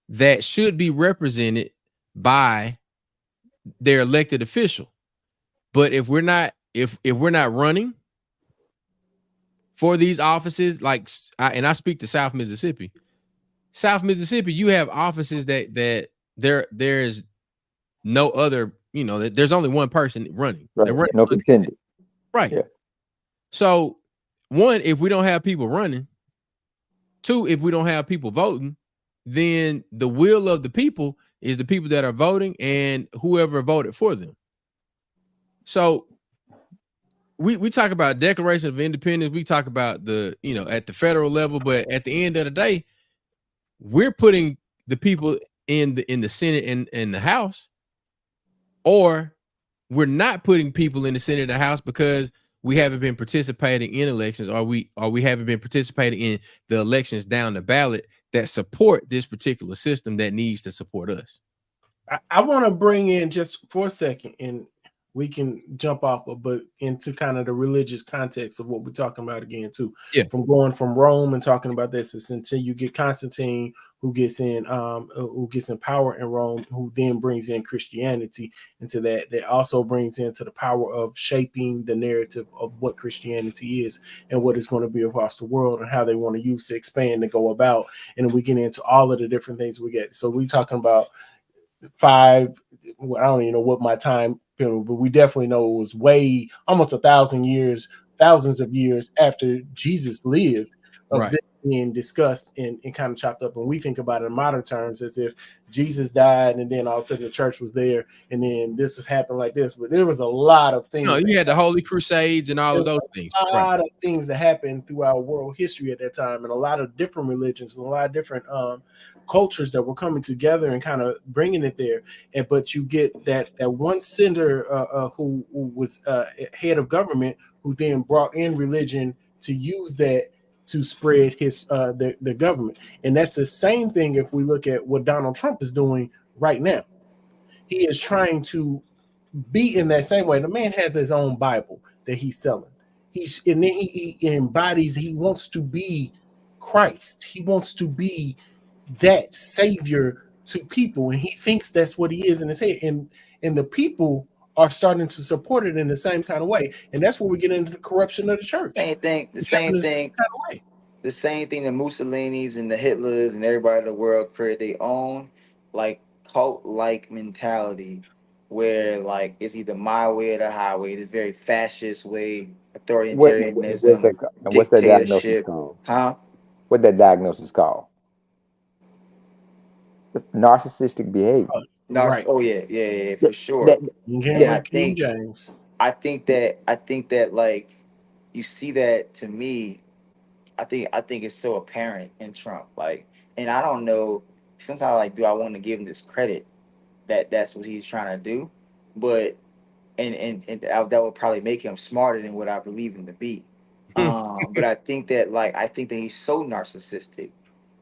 that should be represented by their elected official. But if we're not running for these offices, like, and I speak to South Mississippi, you have offices that there's no other, there's only one person running. Right. They're running no contender. Right. Yeah. So, one, if we don't have people running, two, if we don't have people voting, then the will of the people is the people that are voting and whoever voted for them. So we talk about Declaration of Independence, we talk about the, at the federal level, but at the end of the day, we're putting the people in the Senate and in the House, or we're not putting people in the Senate and the House because we haven't been participating in elections, or we haven't been participating in the elections down the ballot that support this particular system that needs to support us. I want to bring in just for a second, and we can jump off but into kind of the religious context of what we're talking about again too. Yeah. From going from Rome and talking about this until you get Constantine, who gets in power in Rome, who then brings in Christianity into that. That also brings into the power of shaping the narrative of what Christianity is and what it's going to be across the world and how they want to use to expand and go about. And we get into all of the different things we get. So we're talking about I don't even know what my time, but we definitely know it was way almost thousands of years after Jesus lived, of Right. this being discussed and kind of chopped up. And we think about it in modern terms as if Jesus died and then all of a sudden the church was there and then this has happened like this. But there was a lot of things. You had the Holy Crusades and all of those things. A lot of things that happened throughout world history at that time, and a lot of different religions and a lot of different cultures that were coming together and kind of bringing it there. But you get that one senator who was head of government, who then brought in religion to use that to spread his the government. And that's the same thing if we look at what Donald Trump is doing right now. He is trying to be in that same way. The man has his own Bible that he's selling. He embodies, he wants to be Christ. He wants to be that savior to people, and he thinks that's what he is in his head. And the people are starting to support it in the same kind of way. And that's where we get into the corruption of the church. The same thing the Mussolinis and the Hitlers and everybody in the world create their own like cult-like mentality where like it's either my way or the highway. It's very fascist way, authoritarianism, what's that diagnosis called? Huh? What that diagnosis called? Narcissistic behavior. Right. Oh yeah, for sure. I think that like you see that to me. I think it's so apparent in Trump. Like, and I don't know. Sometimes like, do I want to give him this credit that that's what he's trying to do? But and that would probably make him smarter than what I believe him to be. But I think that he's so narcissistic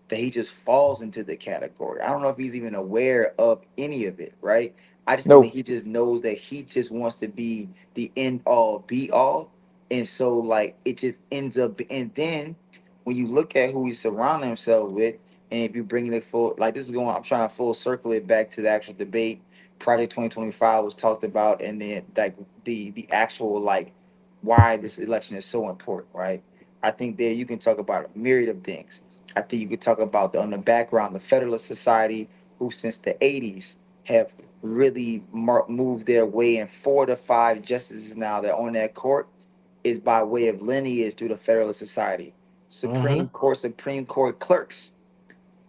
that he just falls into the category. I don't know if he's even aware of any of it, right? I just think that he just knows that he just wants to be the end all be all. And so like it just ends up, and then when you look at who he's surrounding himself with, and if you bring it full, like this is going, I'm trying to full circle it back to the actual debate. Project 2025 was talked about, and then like the actual like why this election is so important, right? I think that you can talk about a myriad of things. I think you could talk about on the background, the Federalist Society, who since the 80s have really moved their way, and 4 to 5 justices now that are on that court is by way of lineage through the Federalist Society. Supreme Court clerks,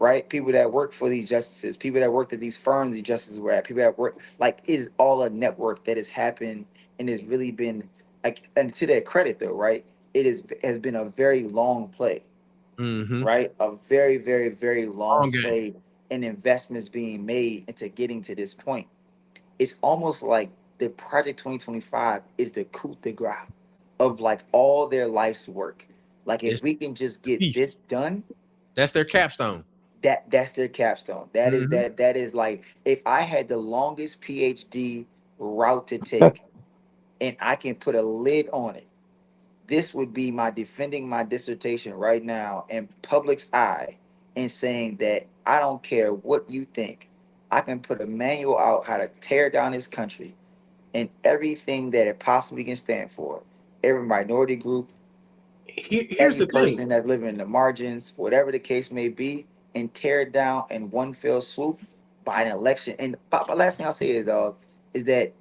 right? People that work for these justices, people that worked at these firms these justices were at, people that work, like, is all a network that has happened and has really been, like, and to their credit though, right? has been a very long play, Mm-hmm. right? A very, very, very long Long game. play, and investments being made into getting to this point. It's almost like the Project 2025 is the coup de grace of like all their life's work. Like if It's we can just get peace. this done, That's their capstone. that's their capstone. That is Mhm. that is like if I had the longest PhD route to take and I can put a lid on it, this would be my defending my dissertation right now in public's eye and saying that I don't care what you think. I can put a manual out how to tear down this country and everything that it possibly can stand for. Every minority group, Here's every the thing. person that's living in the margins, whatever the case may be, and tear it down in one fell swoop by an election. And the last thing I'll say is that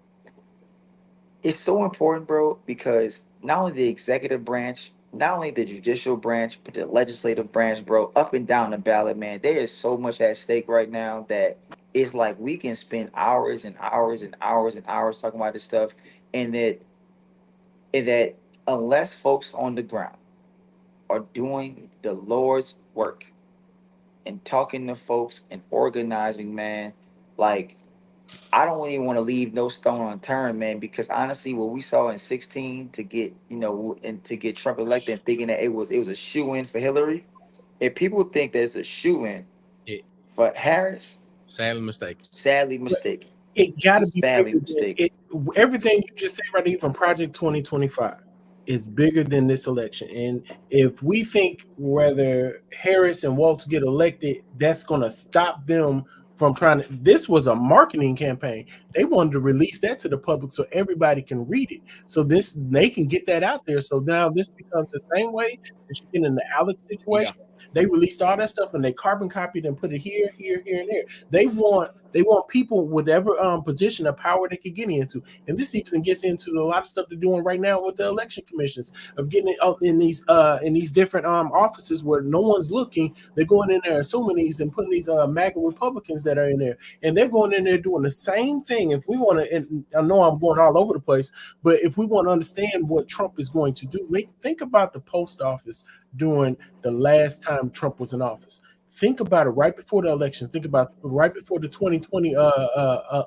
it's so important, bro, because not only the executive branch, not only the judicial branch, but the legislative branch, bro, up and down the ballot, man, there is so much at stake right now that it's like we can spend hours and hours and hours and hours talking about this stuff, and that unless folks on the ground are doing the Lord's work and talking to folks and organizing, man, like I don't even want to leave no stone unturned, man, because honestly, what we saw in 16 to get, and to get Trump elected, and thinking that it was a shoe in for Hillary. If people think there's a shoe in It for Harris, sadly mistaken. sadly mistaken. It got to be Sadly bigger than mistaken. everything you just said right here from Project 2025 is bigger than this election. And if we think whether Harris and Walz get elected, that's going to stop them from trying to. This was a marketing campaign. They wanted to release that to the public so everybody can read it. So they can get that out there. So now this becomes the same way that you get in the Alex situation. Yeah. They released all that stuff and they carbon copied and put it here, here, here, and there. They want people whatever position of power they could get into, and this even gets into a lot of stuff they're doing right now with the election commissions of getting it in these different offices where no one's looking. They're going in there assuming these and putting these MAGA Republicans that are in there, and they're going in there doing the same thing. If we want to, and I know I'm going all over the place, but if we want to understand what Trump is going to do, think about the post office during the last time Trump was in office. Think about it right before the election. Think about right before the 2020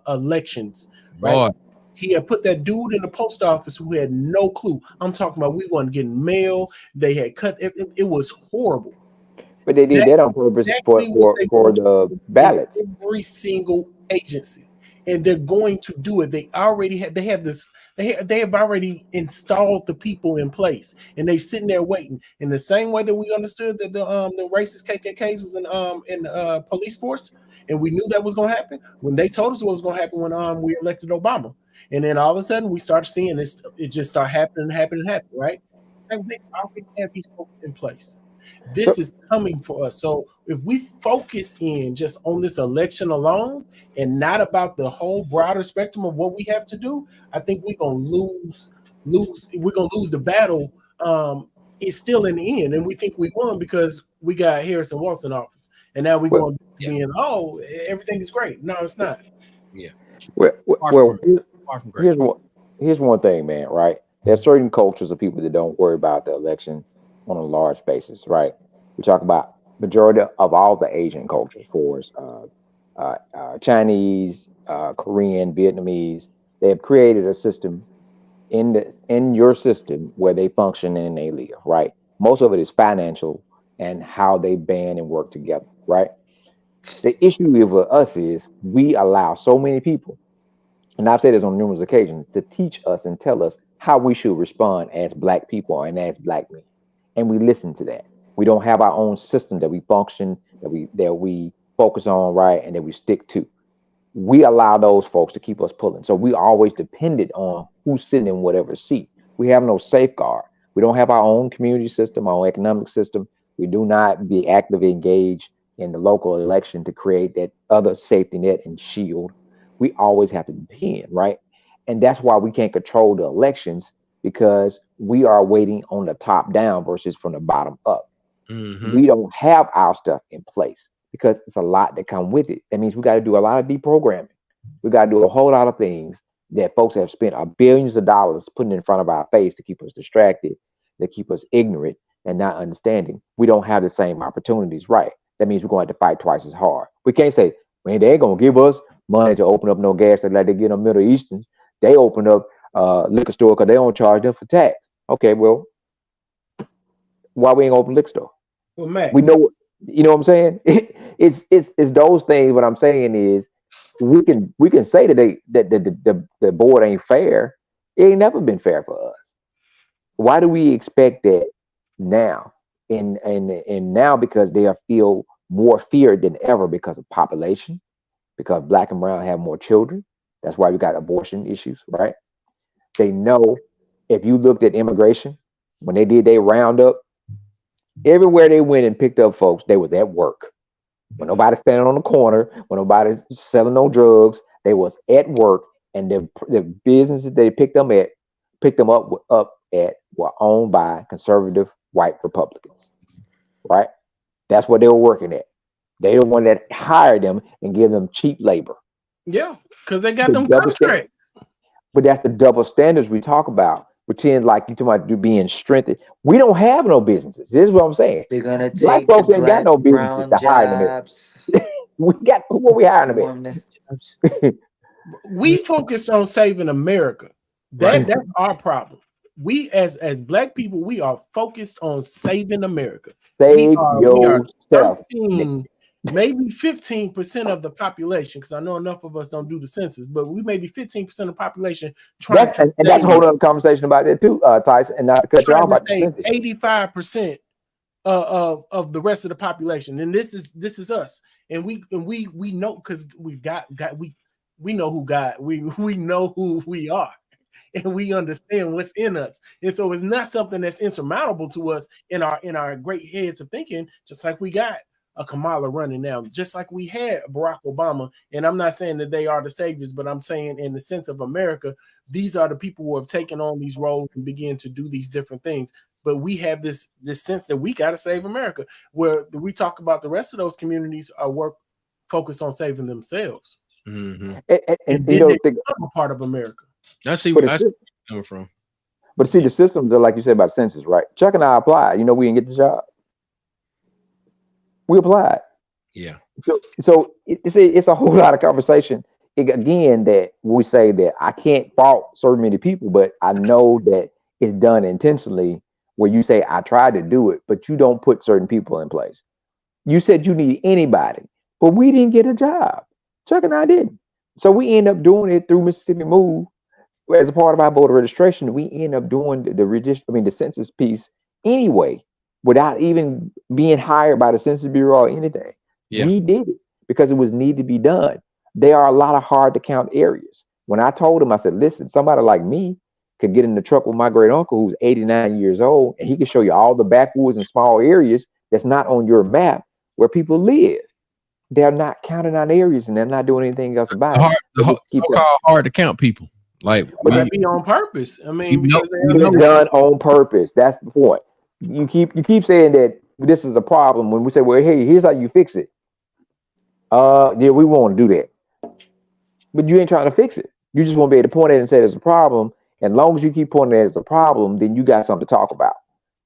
elections. Right, he had put that dude in the post office who had no clue. I'm talking about we weren't getting mail. They had cut. It was horrible. But they did that on purpose for the ballots. Every single agency, and they're going to do it. They already have. They have this. They have already installed the people in place, and they sitting there waiting. In the same way that we understood that the racist KKKs was in police force, and we knew that was going to happen when they told us what was going to happen when we elected Obama, and then all of a sudden we started seeing this. It just started happening, right? Same thing. Already have these folks in place. This is coming for us. So if we focus in just on this election alone and not about the whole broader spectrum of what we have to do, I think we're gonna lose. We're gonna lose the battle. It's still in the end, and we think we won because we got Harris and Walz in office, and now we're going to be in. Oh, everything is great. No, it's not. Yeah. Well, here's one thing, man. Right? There's certain cultures of people that don't worry about the election on a large basis, right? We talk about majority of all the Asian cultures, for Chinese, Korean, Vietnamese. They have created a system in your system where they function and they live, right? Most of it is financial and how they band and work together, right? The issue with us is we allow so many people, and I've said this on numerous occasions, to teach us and tell us how we should respond as Black people and as Black men. And we listen to that. We don't have our own system that we function, that we focus on, right, and that we stick to. We allow those folks to keep us pulling. So we always depended on who's sitting in whatever seat. We have no safeguard. We don't have our own community system, our own economic system. We do not be actively engaged in the local election to create that other safety net and shield. We always have to depend, right? And that's why we can't control the elections, because we are waiting on the top down versus from the bottom up. Mm-hmm. We don't have our stuff in place because it's a lot that come with it. That means we got to do a lot of deprogramming. We got to do a whole lot of things that folks have spent billions of dollars putting in front of our face to keep us distracted, that keep us ignorant and not understanding. We don't have the same opportunities, right? That means we're going to have to fight twice as hard. We can't say, man, they ain't gonna give us money to open up no gas station like they get on Middle Easterns. They open up liquor store because they don't charge them for tax. Okay, well, why we ain't open liquor store? Well, Mac, We know, you know what I'm saying? It's those things. What I'm saying is, we can say that the board ain't fair. It ain't never been fair for us. Why do we expect that now? And now because they are feel more feared than ever because of population, because black and brown have more children. That's why we got abortion issues, right? They know if you looked at immigration when they did their roundup, everywhere they went and picked up folks, they was at work. When nobody's standing on the corner, when nobody's selling no drugs, they was at work, and the businesses they picked them up at were owned by conservative white Republicans, right? That's what they were working at. They the one that hired them and give them cheap labor. yeah, because they got them contracts. But that's the double standards we talk about. Pretend like you talking about being strengthened. We don't have no businesses. This is what I'm saying. They're gonna Black take folks the ain't got black no businesses brown to hire them. jobs. We got what we hiring them at. We focus on saving America. That's our problem. We as black people, we are focused on saving America. Save we are yourself. 13, maybe 15% of the population, because I know enough of us don't do the census, but we may be 15% of the population trying and that's a whole other conversation about that too, Tyson, and not to cut you off about the census. 85% of the rest of the population, and this is us, and we know, because we know who God, we know who we are, and we understand what's in us, and so it's not something that's insurmountable to us in our great heads of thinking. Just like we got a Kamala running now, just like we had Barack Obama, and I'm not saying that they are the saviors, but I'm saying in the sense of America, these are the people who have taken on these roles and begin to do these different things. But we have this sense that we got to save America, where we talk about the rest of those communities are focused on saving themselves. Mm-hmm. And then they become a part of America. I see where that's coming from. But see, the systems are like you said about census, right? Chuck and I applied. You know, we didn't get the job. We applied. Yeah. So it's a whole lot of conversation. Again, that we say that I can't fault so many people, but I know that it's done intentionally, where you say, I tried to do it, but you don't put certain people in place. You said you need anybody, but we didn't get a job. Chuck and I didn't. So we end up doing it through Mississippi Move. As a part of our voter registration, we end up doing the census piece anyway, without even being hired by the Census Bureau or anything. Yeah. We did it because it was need to be done. There are a lot of hard to count areas. When I told him, I said, listen, somebody like me could get in the truck with my great uncle who's 89 years old, and he can show you all the backwoods and small areas that's not on your map where people live. They're not counting out areas, and they're not doing anything else about it. Hard to count people. Like, might be on purpose. I mean, it's done on purpose. That's the point. You keep saying that this is a problem when we say, well, hey, here's how you fix it. Yeah, we want to do that. But you ain't trying to fix it. You just want to be able to point at it and say there's a problem. And as long as you keep pointing at it as a problem, then you got something to talk about,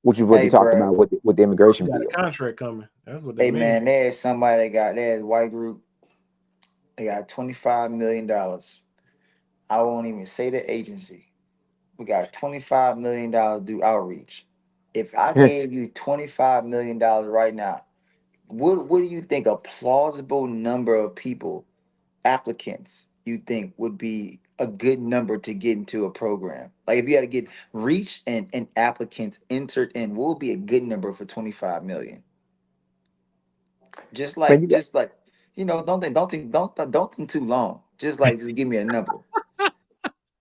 which is what they talked about with the immigration bill. Got a contract coming. That's what they mean. Man, there's somebody there's a white group. They got $25 million. I won't even say the agency. We got $25 million to do outreach. If I gave you $25 million right now, what do you think a plausible number of people, applicants, you think would be a good number to get into a program? Like if you had to get reach and applicants entered in, what would be a good number for 25 million? Just like don't think too long. Just give me a number.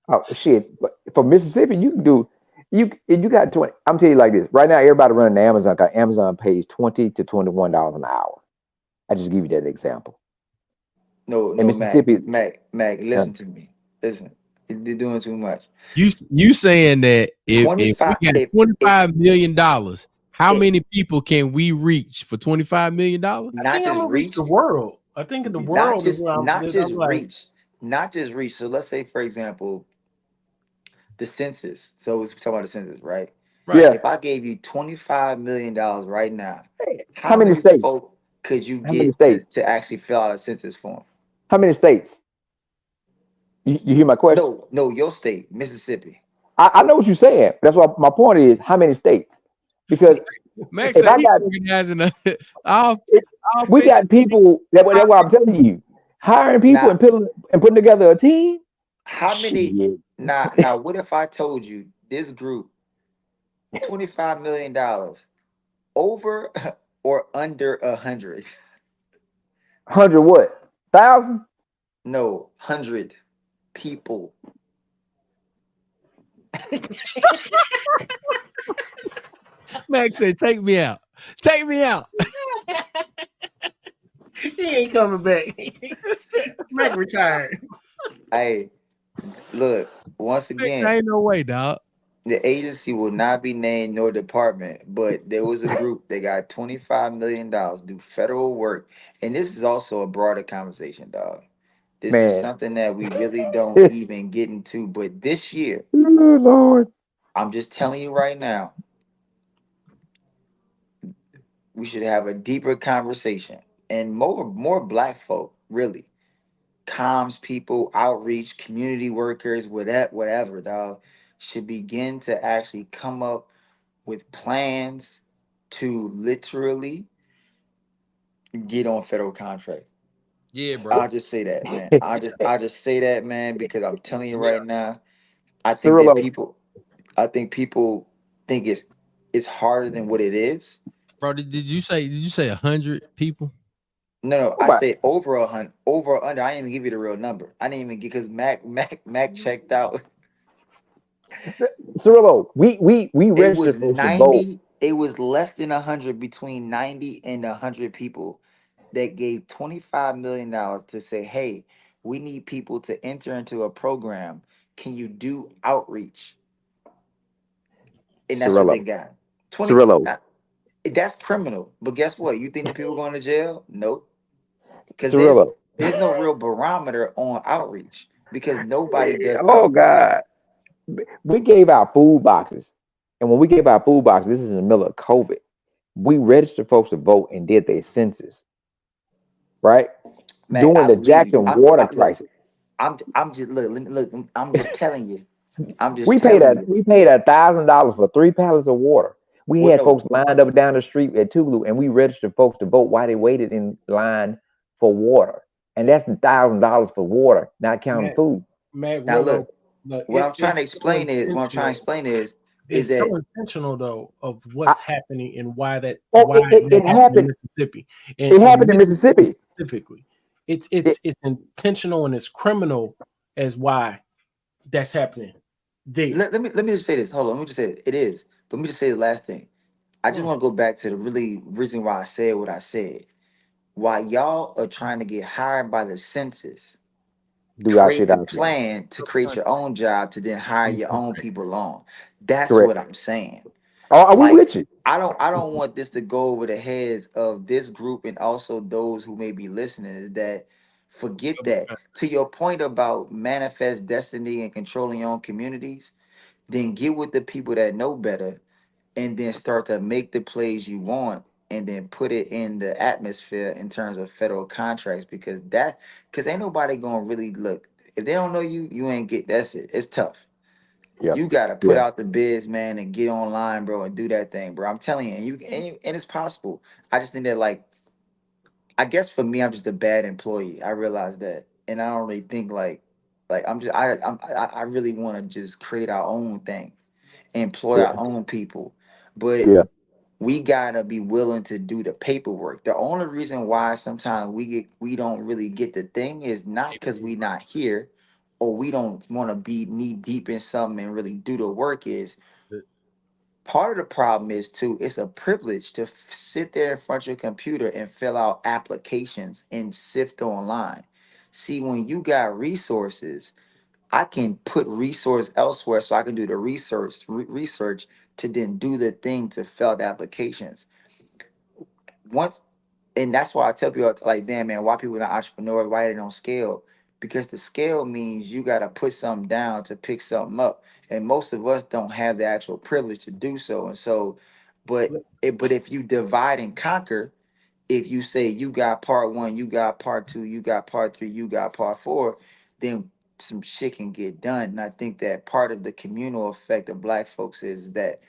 Oh shit! But for Mississippi, you can do you got 20. I'm telling you like this right now. Everybody running Amazon. Amazon pays $20 to $21 an hour. I just give you that example. No, Mississippi, Mac, listen to me. Listen, they're doing too much. You saying that if we got $25 million, how many people can we reach for $25 million? Not just reach the world. I think in the world not just reach. So let's say, for example, the census. So we're talking about the census, right? Right. Yeah. If I gave you $25 million right now, How many states? folk could you How many get states? to actually fill out a census form? How many states? You hear my question? No, your state, Mississippi. I know what you're saying. That's why my point is how many states? Because Max if said I he's got, organizing all we 50. got people that's what I'm telling you. Hiring people Now, and putting together a team. how many? Shit. Now, what if I told you this group, $25 million, over or under 100? 100 what? 1,000? No, 100 people. Max said, take me out. Take me out. He ain't coming back. Mac retired. Hey, look, once There again, ain't no way, dog. the agency will not be named nor department, but there was a group that got $25 million to do federal work. And this is also a broader conversation, dog. This is Man. something that we really don't even get into. But this year, Oh, Lord. I'm just telling you right now, we should have a deeper conversation. And more black folk, really. Comms people, outreach, community workers, whatever, dog, should begin to actually come up with plans to literally get on federal contract. Yeah, bro. I'll just say that, man. I just say that, man, because I'm telling you Yeah. right now, I think Cirillo. people think it's harder than what it is. Bro, did you say 100 people? No, Oh I my. say over 100, over or under. I didn't even give you the real number. I didn't even get because Mac checked out. Cirillo, we It was registered folks to vote. 90. It was less than 100, between 90 and 100 people that gave $25 million to say, hey, we need people to enter into a program. Can you do outreach? And that's what they Cirillo. got. 20. Cirillo. That's criminal. But guess what? You think the people going to jail? Nope. Because Cirillo. there's no real barometer on outreach because nobody does Oh outreach. God. We gave out food boxes. And when we gave out food boxes, this is in the middle of COVID. We registered folks to vote and did their census, right? Mac, During I the believe you. Jackson water Look, crisis. I'm just look, let me look. I'm just telling you. I'm just We paid telling you. $1,000 for 3 pallets of water. We Well, had no, folks lined up down the street at Tulu, and we registered folks to vote while they waited in line for water. And that's $1,000 for water, not counting food. Mac, now look, look. What I'm trying to it's so explain is, it's that so intentional though of I, what's happening and why it it happened in happened. Mississippi It happened in Mississippi Mississippi. specifically. It's It, intentional and it's criminal as why that's happening there. let me just say this. Hold on, let me just say it. It is. But let me just say the last thing. I just want to go back to the really reason why I said what I said. Why y'all are trying to get hired by the census, do our create shit the ourselves. plan to create your own job to then hire your own people on. That's Correct. what I'm saying. Are we Like with you? I don't want this to go over the heads of this group and also those who may be listening, is that forget that. To your point about manifest destiny and controlling your own communities, then get with the people that know better and then start to make the plays you want and then put it in the atmosphere in terms of federal contracts, because ain't nobody gonna really look. If they don't know you, you ain't get. That's it. It's tough. Yeah. You gotta put Yeah. out the bids, man, and get online, bro, and do that thing, bro. I'm telling you, and it's possible. I just think that, like, I guess for me, I'm just a bad employee. I realize that, and I don't really think like I'm just I really want to just create our own thing, employ Yeah. our own people, but Yeah. we gotta be willing to do the paperwork. The only reason why sometimes we don't really get the thing is not because we not here or we don't want to be knee deep in something and really do the work. Is part of the problem is too, it's a privilege to sit there in front of your computer and fill out applications and sift online. See, when you got resources, I can put resource elsewhere so I can do the research to then do the thing to fill out the applications. Once, and that's why I tell people, like, damn man, why people not entrepreneurs, why they don't scale? because the scale means you got to put something down to pick something up, and most of us don't have the actual privilege to do so. And so, but if you divide and conquer, if you say you got part one, you got part two, you got part three, you got part four, then some shit can get done. And I think that part of the communal effect of Black folks is that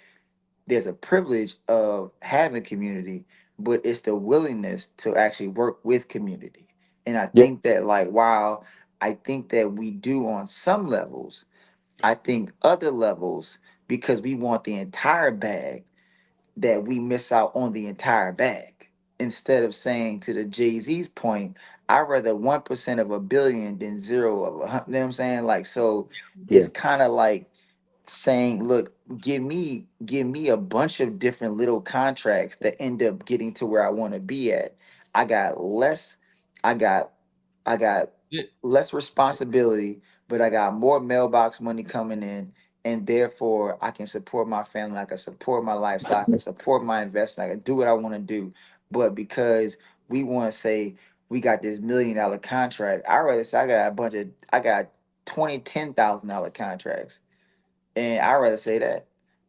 there's a privilege of having community, but it's the willingness to actually work with community. And I Yeah, think that, like, while I think that we do on some levels, I think other levels, because we want the entire bag, that we miss out on the entire bag. Instead of saying, to the Jay-Z's point, I'd rather 1% of a billion than zero of a hundred. You know what I'm saying? Like, so yeah, it's kind of like saying, look, give me a bunch of different little contracts that end up getting to where I want to be at. I got less, I got I got Yeah. less responsibility, but I got more mailbox money coming in, and therefore I can support my family, I can support my lifestyle, I can support my investment, I can do what I want to do. But because we want to say we got this $1 million contract, I rather say I got 20 $10,000 contracts. And I rather say that,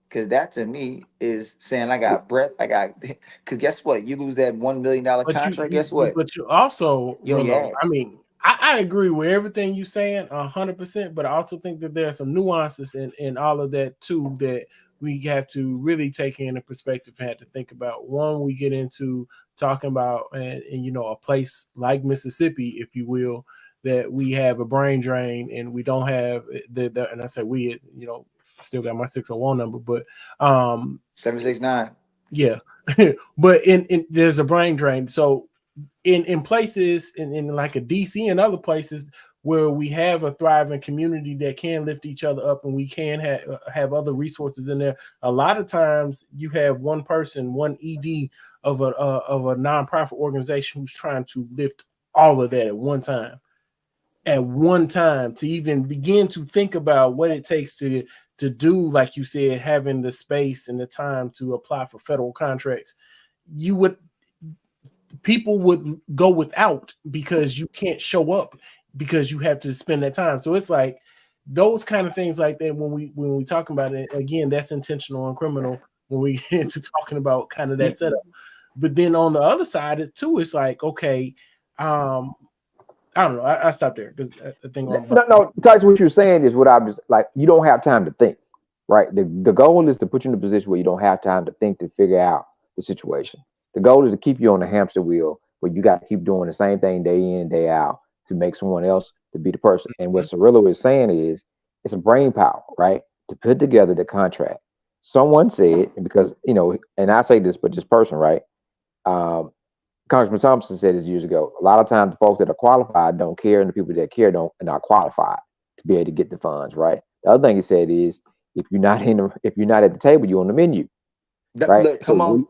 because that to me is saying I got breath. I got, because guess what? You lose that $1 million But contract. Guess what? but you also, You on your Willow. ass. I mean, I agree with everything you're saying 100%. But I also think that there are some nuances in all of that too that we have to really take into perspective and have to think about. One, we get into talking about and you know, a place like Mississippi, if you will, that we have a brain drain and we don't have the and I say we, you know, still got my 601 number, but 769. yeah. But in there's a brain drain. So in places in like a DC and other places where we have a thriving community that can lift each other up and we can have other resources in there, a lot of times you have one person, one ED of a nonprofit organization who's trying to lift all of that at one time to even begin to think about what it takes to do, like you said, having the space and the time to apply for federal contracts. People would go without because you can't show up because you have to spend that time. So it's like those kind of things like that when we talk about it, again, that's intentional and criminal when we get into talking about kind of that setup. But then on the other side it too, it's like, okay, I don't know. I stopped there because I think no. Tyson, what you're saying is what I'm just like. You don't have time to think, right? The goal is to put you in a position where you don't have time to think to figure out the situation. The goal is to keep you on the hamster wheel where you got to keep doing the same thing day in, day out to make someone else to be the person. And what Cirillo is saying is it's a brain power, right? To put together the contract. Someone said, because, you know, and I say this, but this person, right? Congressman Thompson said this years ago. A lot of times the folks that are qualified don't care, and the people that care don't are not qualified to be able to get the funds, right? The other thing he said is if you're not at the table, you're on the menu. Right. Look, come on.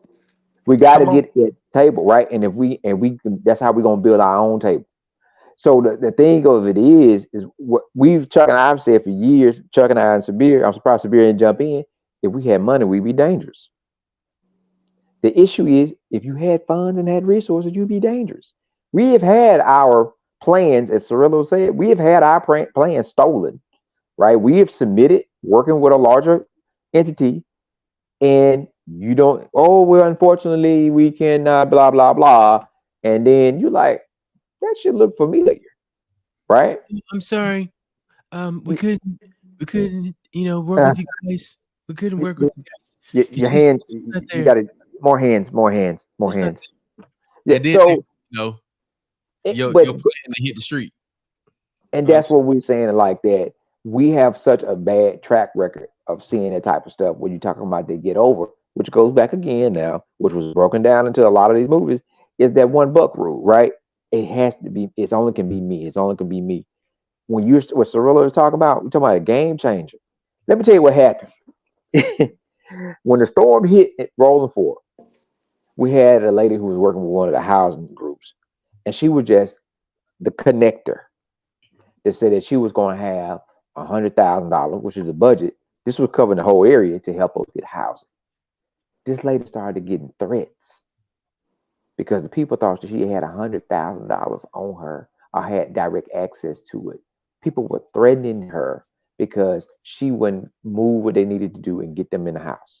We got to get at the table, right? And if we can, that's how we're gonna build our own table. So the thing of it is what Chuck and I've said for years. Chuck and I and Sabir, I'm surprised Sabir didn't jump in. If we had money, we'd be dangerous. The issue is if you had funds and had resources, you'd be dangerous. We have had our plans, as Cirillo said, we have had our plans stolen, right? We have submitted working with a larger entity, and you don't, oh, well, unfortunately, we can blah, blah, blah. And then you're like, that should look familiar, right? I'm sorry. We couldn't, you know, work with you guys. We couldn't work with you guys. Your hands, you got to, more hands. Yeah, and then, so, you know, your plan to hit the street. And that's what we're saying, like that. We have such a bad track record of seeing that type of stuff when you're talking about they get over, which goes back again now, which was broken down into a lot of these movies, is that $1 rule, right? It has to be, it only can be me. It's only can be me. When what Cirillo is talking about, we're talking about a game changer. Let me tell you what happened. When the storm hit at Rolling Fork, we had a lady who was working with one of the housing groups, and she was just the connector. That said that she was going to have $100,000, which is a budget. This was covering the whole area to help us get housing. This lady started getting threats because the people thought that she had $100,000 on her or had direct access to it. People were threatening her because she wouldn't move what they needed to do and get them in the house.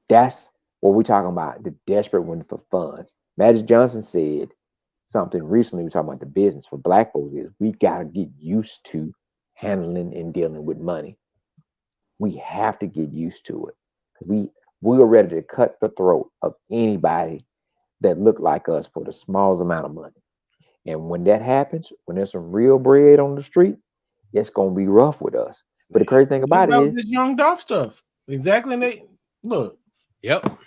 That's what we're talking about, the desperate one for funds. Magic Johnson said something recently, we're talking about the business for black folks, is we got to get used to handling and dealing with money. We have to get used to it. We are ready to cut the throat of anybody that look like us for the smallest amount of money. And when that happens, when there's some real bread on the street, it's gonna be rough with us. But the crazy thing about it is this young Dolph stuff. Exactly. And they look. Yep.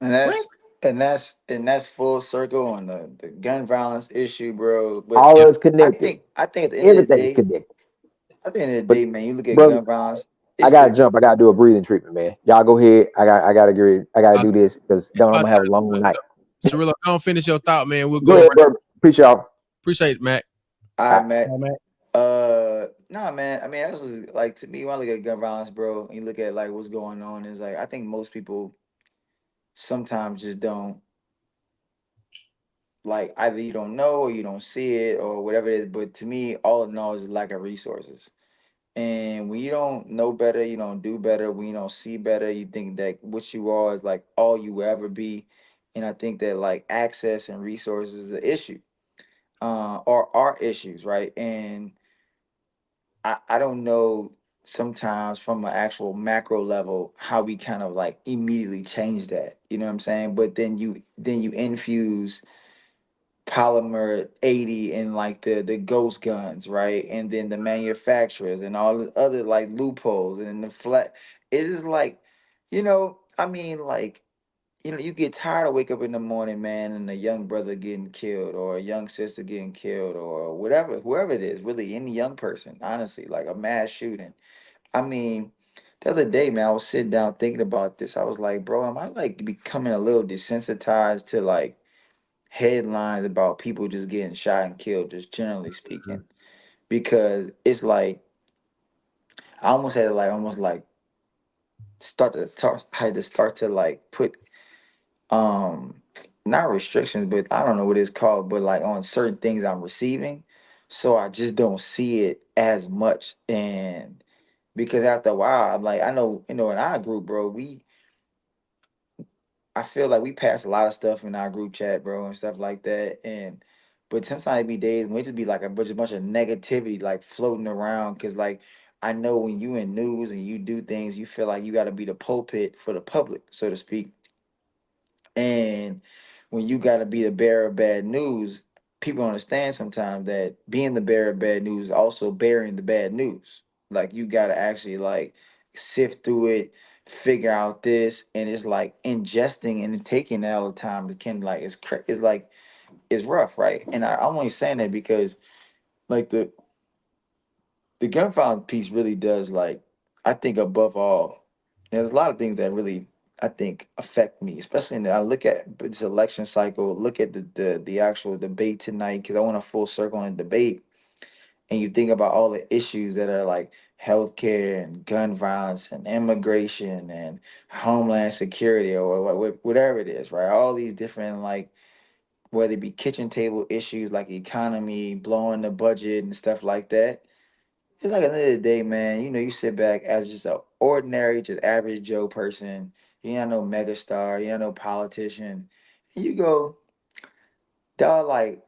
And that's full circle on the gun violence issue, bro. But all of it's connected. I think at the end of the Everything's day, connected. at the end of the But day, man, you look at brother, gun violence. I gotta jump. I gotta do a breathing treatment, man. Y'all go ahead. I gotta agree. I gotta do this because I'm gonna have a long night. Cirillo, don't finish your thought, man. We'll Go ahead, bro. Appreciate y'all. Appreciate it, Mac. All right, Mac. Nah, man. I mean, that's just, like, to me, when I look at gun violence, bro, and you look at like what's going on, is like I think most people sometimes just don't, like, either you don't know or you don't see it or whatever it is. But to me, all in all, is a lack of resources. And when you don't know better, you don't do better. When you don't see better, you think that what you are is like all you will ever be. And I think that like access and resources is an issue, or are issues, right? And I don't know sometimes from an actual macro level how we kind of like immediately change that. You know what I'm saying? But then you infuse polymer 80 and like the ghost guns, right? And then the manufacturers and all the other like loopholes and the flat. It is like, I mean, like, you get tired of wake up in the morning, man, and a young brother getting killed or a young sister getting killed or whatever, whoever it is, really any young person, honestly, like a mass shooting. I mean, the other day, man, I was sitting down thinking about this. I was like, bro, am I like becoming a little desensitized to like headlines about people just getting shot and killed, just generally speaking? Because it's like I almost had to like almost like I had to start to like put um not restrictions, but I don't know what it's called, but like on certain things I'm receiving, so I just don't see it as much. And because after a while, I'm like, I know, in our group, bro, I feel like we pass a lot of stuff in our group chat, bro, and stuff like that. And but sometimes it be days when it just be like a bunch of negativity like floating around. Cause like I know when you in news and you do things, you feel like you gotta be the pulpit for the public, so to speak. And when you gotta be the bearer of bad news, people understand sometimes that being the bearer of bad news is also bearing the bad news. Like you gotta actually like sift through it, figure out this, and it's like ingesting and taking that all the time. It can like it's like it's rough, right? And I'm only saying that because like the gun violence piece really does, like, I think above all, there's a lot of things that really I think affect me, especially I look at this election cycle, look at the actual debate tonight, because I want a full circle on the debate. And you think about all the issues that are like healthcare and gun violence and immigration and homeland security or whatever it is, right? All these different, like, whether it be kitchen table issues like economy, blowing the budget and stuff like that. It's like at the end of the day, man, you sit back as just a ordinary, just average Joe person. You're not no megastar, you're not no politician. And you go, dog, like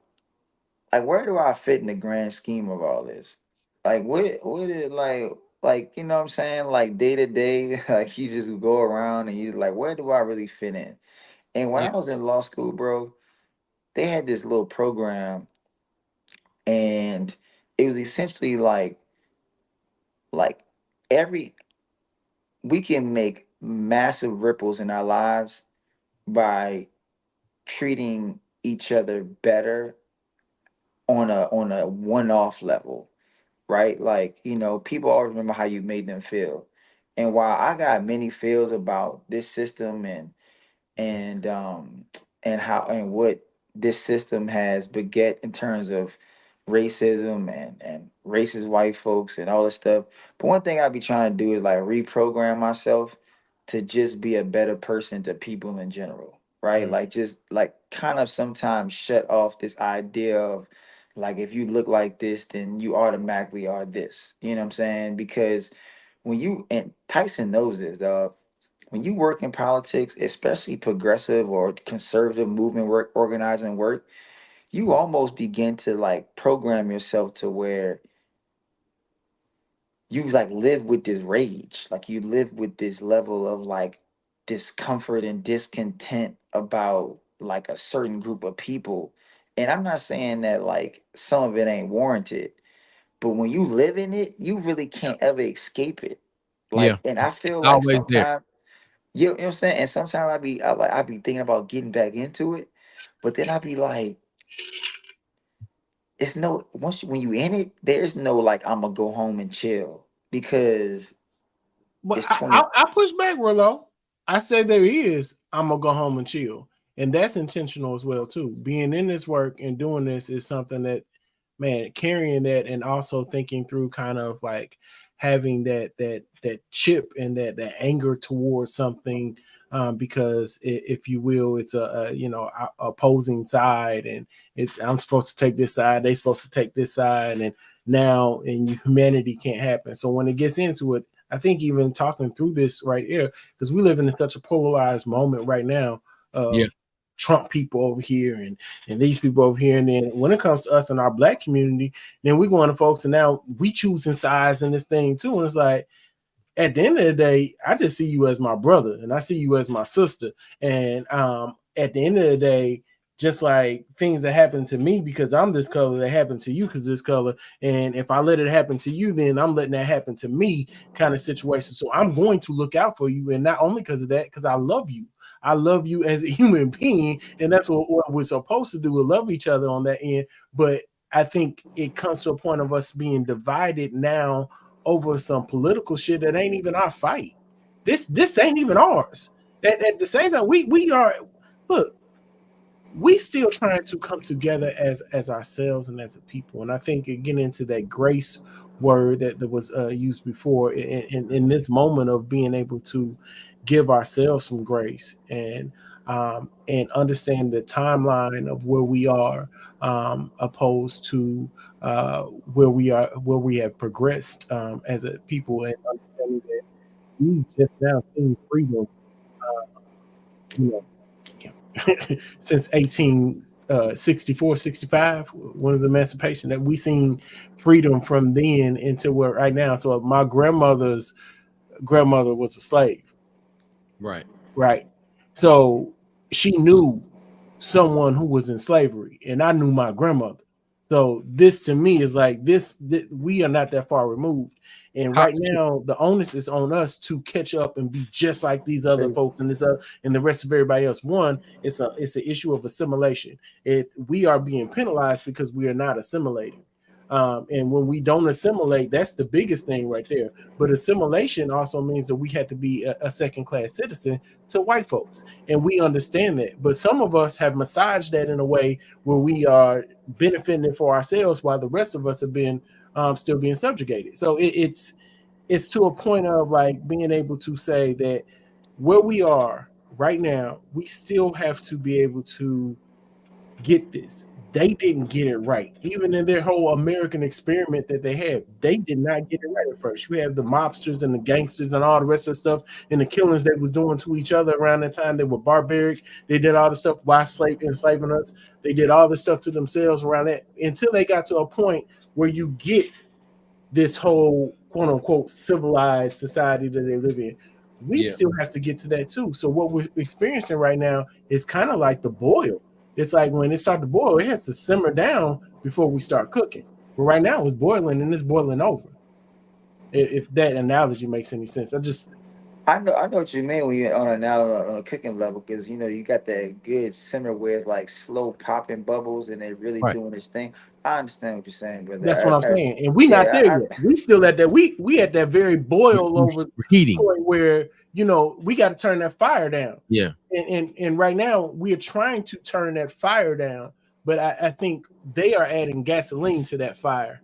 where do I fit in the grand scheme of all this? Like what is like, you know what I'm saying? Like day to day, like you just go around and you like, where do I really fit in? And when Yeah. I was in law school, bro, they had this little program, and it was essentially like every we can make massive ripples in our lives by treating each other better on a one-off level, right? Like, people always remember how you made them feel. And while I got many feels about this system and and how and what this system has beget in terms of racism and racist white folks and all this stuff. But one thing I be trying to do is like reprogram myself to just be a better person to people in general, right? Mm. Like just like kind of sometimes shut off this idea of Like if you look like this, then you automatically are this. You know what I'm saying? Because when you, and Tyson knows this, dog. When you work in politics, especially progressive or conservative movement work, organizing work, you almost begin to like program yourself to where you like live with this rage. Like you live with this level of like discomfort and discontent about like a certain group of people. And I'm not saying that like some of it ain't warranted, but when you live in it, you really can't ever escape it. Yeah, Like, and I feel like always there. sometimes, you know what I'm saying? And sometimes I be thinking about getting back into it, but then I be like, it's no, when you in it, there's no like I'm gonna go home and chill because But it's 20. I push back, Rollo. I say there is. I'm gonna go home and chill, and that's intentional as well too. Being in this work and doing this is something that, man, carrying that and also thinking through kind of like having that chip and that anger towards something, because if you will, it's a opposing side, and I'm supposed to take this side, they supposed to take this side, and now in humanity can't happen. So when it gets into it, I think even talking through this right here, because we live in such a polarized moment right now of Trump people over here and these people over here. And then when it comes to us and our Black community, then we're going to folks, and now we choosing sides in this thing too. And it's like, at the end of the day, I just see you as my brother and I see you as my sister. And at the end of the day, just like things that happen to me because I'm this color, that happen to you because this color. And if I let it happen to you, then I'm letting that happen to me kind of situation. So I'm going to look out for you. And not only because of that, because I love you. I love you as a human being. And that's what we're supposed to do. We love each other on that end. But I think it comes to a point of us being divided now over some political shit that ain't even our fight. This ain't even ours. At the same time, we are, look, we still trying to come together as ourselves and as a people. And I think again into that grace word that was used before in this moment of being able to give ourselves some grace and understand the timeline of where we are, opposed to where we have progressed as a people, and understanding that we just now seen freedom, you know, since 1864, 65, when was emancipation, that we seen freedom from then into where right now. So my grandmother's grandmother was a slave. Right. So she knew someone who was in slavery, and I knew my grandmother. So this to me is like this we are not that far removed. And right now, the onus is on us to catch up and be just like these other folks and and the rest of everybody else. One, it's an issue of assimilation. We are being penalized because we are not assimilating. And when we don't assimilate, that's the biggest thing right there. But assimilation also means that we have to be a second-class citizen to white folks, and we understand that. But some of us have massaged that in a way where we are benefiting for ourselves, while the rest of us have been still being subjugated. So it's to a point of like being able to say that where we are right now, we still have to be able to get this. They didn't get it right. Even in their whole American experiment that they had, they did not get it right at first. You have the mobsters and the gangsters and all the rest of the stuff and the killings they was doing to each other around that time. They were barbaric. They did all the stuff while enslaving us. They did all the stuff to themselves around that until they got to a point where you get this whole quote unquote civilized society that they live in. We still have to get to that too. So what we're experiencing right now is kind of like the boil. It's like when it starts to boil, it has to simmer down before we start cooking. But right now it's boiling and it's boiling over. If that analogy makes any sense. I know what you mean when you're on a cooking level, because you got that good simmer where it's like slow popping bubbles and they're really doing this thing. I understand what you're saying, brother. That's what I'm saying. And we not there yet. We still at that. We at that very boil over heating point where we got to turn that fire down. Yeah. And right now we are trying to turn that fire down, but I think they are adding gasoline to that fire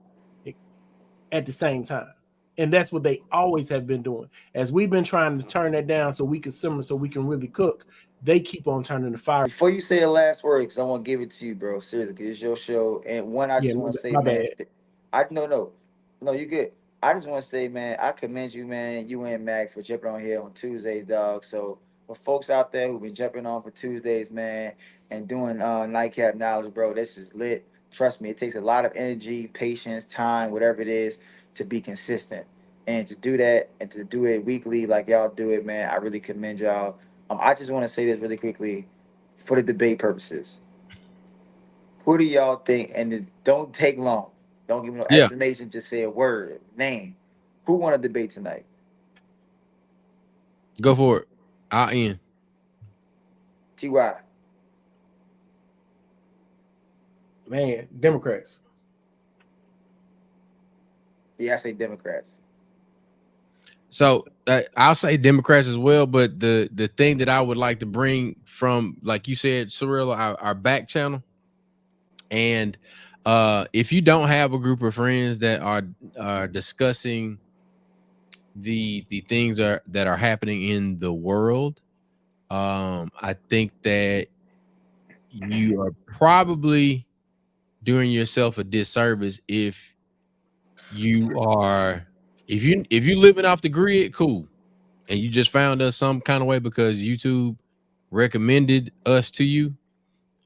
at the same time. And that's what they always have been doing. As we've been trying to turn that down so we can simmer, so we can really cook, they keep on turning the fire. Before you say the last word, because I want to give it to you, bro. Seriously, 'cause it's your show. And one, I just want to say, my man, bad. no, you good. I just want to say, man, I commend you, man, you and Mac for jumping on here on Tuesdays, dog. So for folks out there who've been jumping on for Tuesdays, man, and doing Nightcap Knowledge, bro, this is lit. Trust me, it takes a lot of energy, patience, time, whatever it is, to be consistent. And to do that and to do it weekly like y'all do it, man, I really commend y'all. I just want to say this really quickly for the debate purposes. Who do y'all think, and it don't take long, don't give me no explanation, just say a word, name. Who won a debate tonight? Go for it. I'll end. T.Y. Man, Democrats. Yeah, I say Democrats. So I'll say Democrats as well, but the thing that I would like to bring from, like you said, Cyril, our back channel, and if you don't have a group of friends that are discussing the things that are happening in the world, I think that you are probably doing yourself a disservice if you're living off the grid, cool, and you just found us some kind of way because YouTube recommended us to you.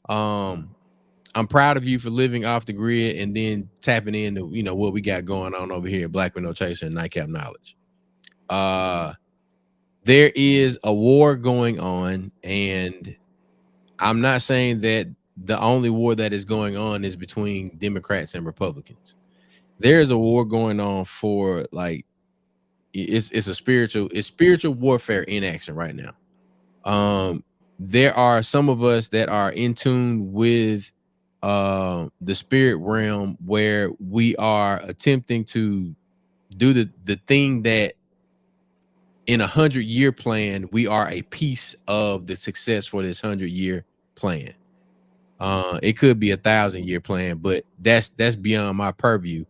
I'm proud of you for living off the grid and then tapping into what we got going on over here at Black Window Chaser and Nightcap Knowledge. There is a war going on, and I'm not saying that the only war that is going on is between Democrats and Republicans. There is a war going on for, like, it's spiritual warfare in action right now. There are some of us that are in tune with the spirit realm, where we are attempting to do the thing that in 100-year plan, we are a piece of the success for this 100-year plan. It could be 1,000-year plan, but that's beyond my purview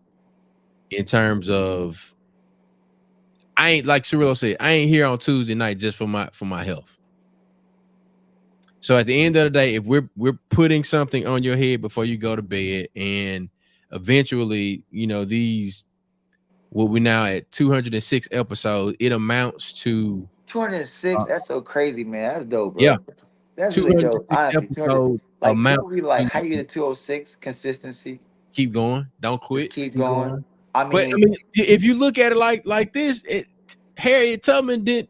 in terms of, I ain't, like Cyril said, I ain't here on Tuesday night just for my health. So at the end of the day, if we're putting something on your head before you go to bed, and eventually, these, what we now at 206 episodes, it amounts to 206. That's so crazy, man. That's dope, bro. Yeah, That's really dope. Honestly, 200. Like, amount. people be like, how you get to 206 consistency? Keep going. Don't quit. Just keep going. I mean, but I mean, if you look at it like this, Harriet Tubman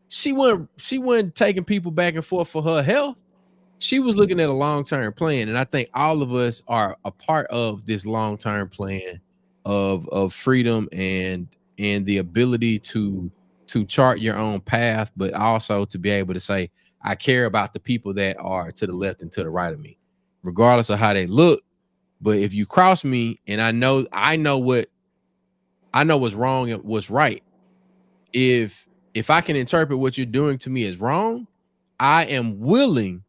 she wasn't taking people back and forth for her health. She was looking at a long-term plan, and I think all of us are a part of this long-term plan of freedom and the ability to chart your own path, but also to be able to say, I care about the people that are to the left and to the right of me, regardless of how they look. But if you cross me, and I know what's wrong and what's right, if I can interpret what you're doing to me as wrong, I am willing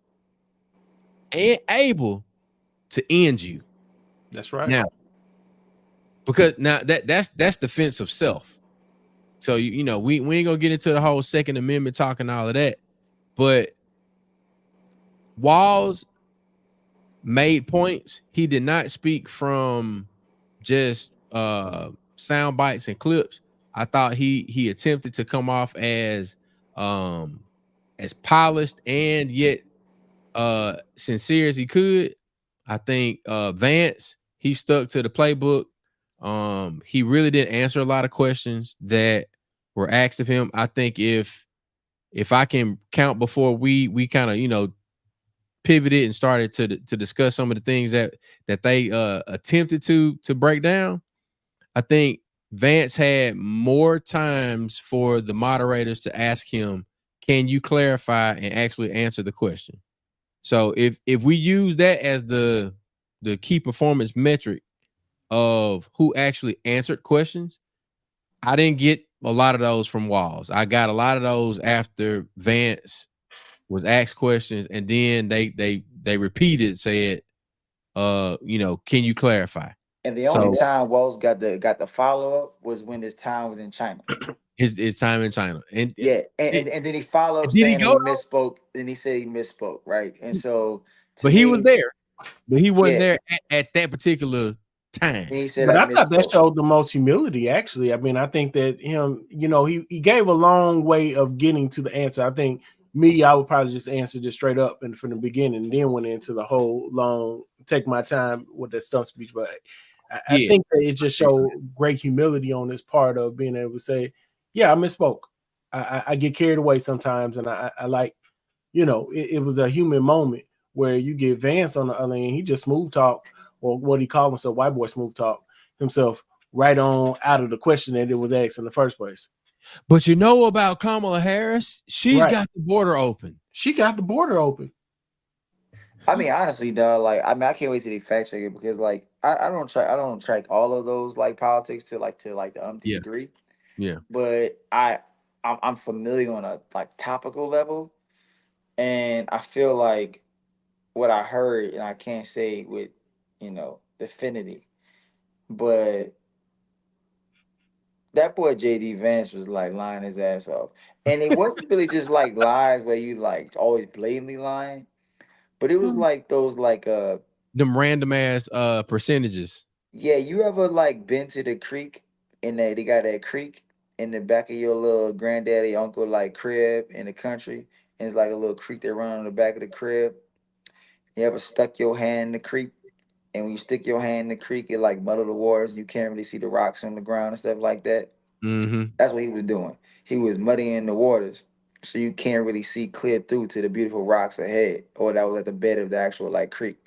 and able to end you. That's right. Now, because now that's defense of self. So we ain't gonna get into the whole Second Amendment talk and all of that, but Walz made points. He did not speak from just sound bites and clips. I thought he attempted to come off as polished and yet sincere as he could. I think Vance, he stuck to the playbook. He really didn't answer a lot of questions that were asked of him. I think if I can count before we kind of pivoted and started to discuss some of the things that they attempted to break down, I think Vance had more times for the moderators to ask him, can you clarify and actually answer the question? So if we use that as the key performance metric of who actually answered questions, I didn't get a lot of those from Walz. I got a lot of those after Vance was asked questions, and then they repeated, said, can you clarify? And the only time Walz got the follow-up was when his time was in China. his time in China. And and then he followed up did he saying that go he though? misspoke, and he said he misspoke, right? And so to But he was me, there. But he wasn't yeah, there at that particular time. and he said But I I thought that misspoke. showed the most humility, actually. I mean, I think that him, he gave a long way of getting to the answer. I think I would probably just answer this straight up and from the beginning, and then went into the whole long, take my time with that stump speech. But I think that it just showed great humility on this part of being able to say, yeah, I misspoke. I get carried away sometimes, and I like, it was a human moment where you get Vance on the other end. He just smooth talk, or what he called himself, white boy smooth talk himself right on out of the question that it was asked in the first place. But about Kamala Harris, she's got the border open. She got the border open. I mean, honestly, dog, I can't wait to the fact check it, because I don't track all of those politics to the umpteenth degree. Yeah. But I'm familiar on a topical level, and I feel like what I heard, and I can't say with definity, but that boy JD Vance was lying his ass off. And it wasn't really just lies where you always blatantly lying, but it was those them random ass percentages. Yeah, you ever been to the creek, and they got that creek in the back of your little granddaddy uncle crib in the country, and it's a little creek that run on the back of the crib. You ever stuck your hand in the creek, and when you stick your hand in the creek, it muddle the waters. You can't really see the rocks on the ground and stuff like that. Mm-hmm. That's what he was doing. He was muddying the waters, so you can't really see clear through to the beautiful rocks ahead, or that was at the bed of the actual creek.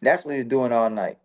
That's what he was doing all night.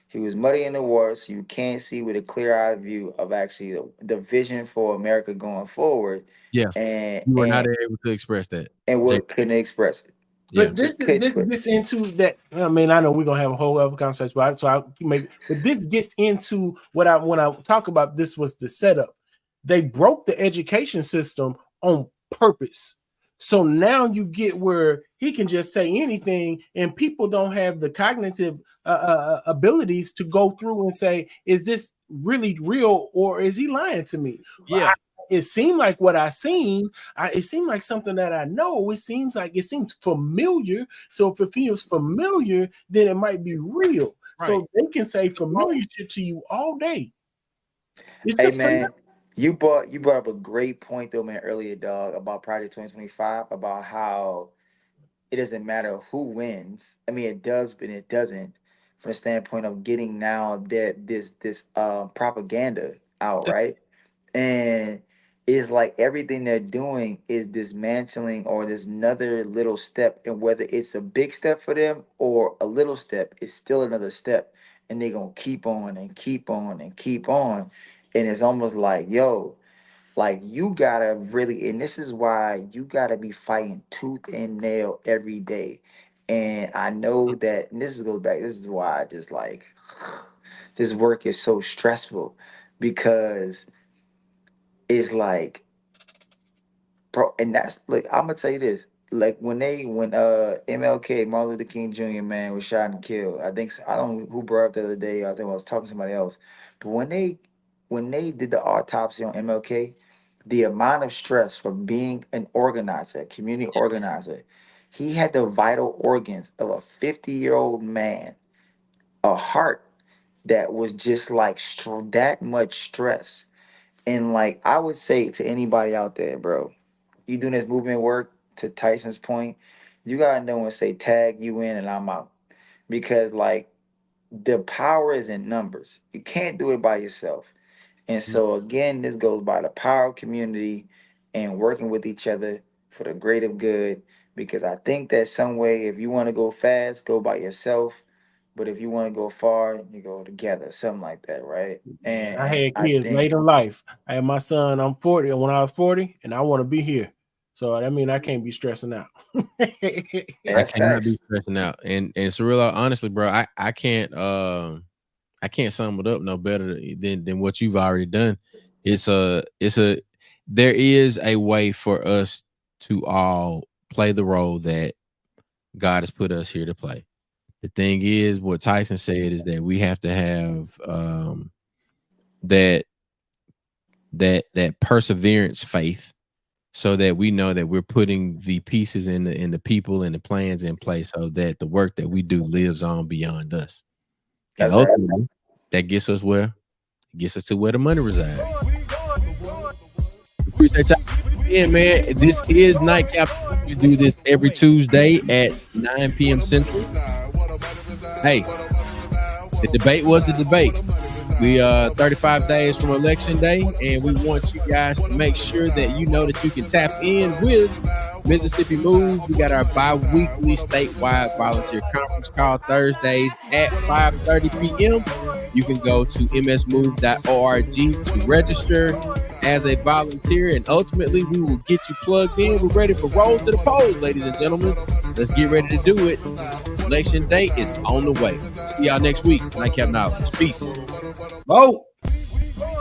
He was muddying the waters, so you can't see with a clear-eyed view of actually the vision for America going forward. Yeah, and you were not able to express that, and what couldn't express it. But this gets into that. I mean, I know we're gonna have a whole other conversation about it, but this gets into when I talk about this was the setup. They broke the education system on purpose. So now you get where he can just say anything, and people don't have the cognitive abilities to go through and say, "Is this really real, or is he lying to me?" Yeah. It seemed like what I seen. It seemed like something that I know. It seems familiar. So if it feels familiar, then it might be real. Right. So they can say familiar to you all day. Hey man, you brought up a great point though, man, earlier, dog, about Project 2025, about how it doesn't matter who wins. I mean, it does, but it doesn't, from the standpoint of getting now this propaganda out, right? And it's everything they're doing is dismantling, or there's another little step, and whether it's a big step for them or a little step, it's still another step, and they're gonna keep on and keep on and keep on. And it's almost yo, you gotta really, and this is why you gotta be fighting tooth and nail every day. And I know that, and this is why I just this work is so stressful, because it's bro, and that's I'm gonna tell you this. When MLK, Martin Luther King Jr., man, was shot and killed. I don't know who brought up the other day. I think I was talking to somebody else. But when they did the autopsy on MLK, the amount of stress for being an organizer, a community organizer, he had the vital organs of a 50-year-old man, a heart that was just that much stress. And I would say to anybody out there, bro, you doing this movement work, to Tyson's point, you gotta know when say tag you in and I'm out. Because the power is in numbers. You can't do it by yourself. And so again, this goes by the power of community and working with each other for the greater good. Because I think that some way, if you want to go fast, go by yourself. But if you want to go far, you go together, something like that, right? And I had kids late in life. I had my son, I'm 40, when I was 40, and I want to be here. So I mean, I can't be stressing out. I cannot be stressing out. And Cirillo, honestly, bro, I can't sum it up no better than what you've already done. There is a way for us to all play the role that God has put us here to play. The thing is, what Tyson said is that we have to have that that perseverance faith, so that we know that we're putting the pieces in the people and the plans in place, so that the work that we do lives on beyond us. And ultimately, that gets us where? It gets us to where the money resides. Appreciate y'all. Yeah, man. This is Nightcap. We do this every Tuesday at 9 p.m. Central. Hey, the debate was a debate. We are 35 days from Election Day, and we want you guys to make sure that you know that you can tap in with Mississippi Move. We got our bi-weekly statewide volunteer conference call Thursdays at 5:30 p.m. You can go to msmove.org to register as a volunteer, and ultimately we will get you plugged in. We're ready for rolls to the polls, ladies and gentlemen. Let's get ready to do it. Election day is on the way. See y'all next week. Nightcap Knowledge. Peace. Vote.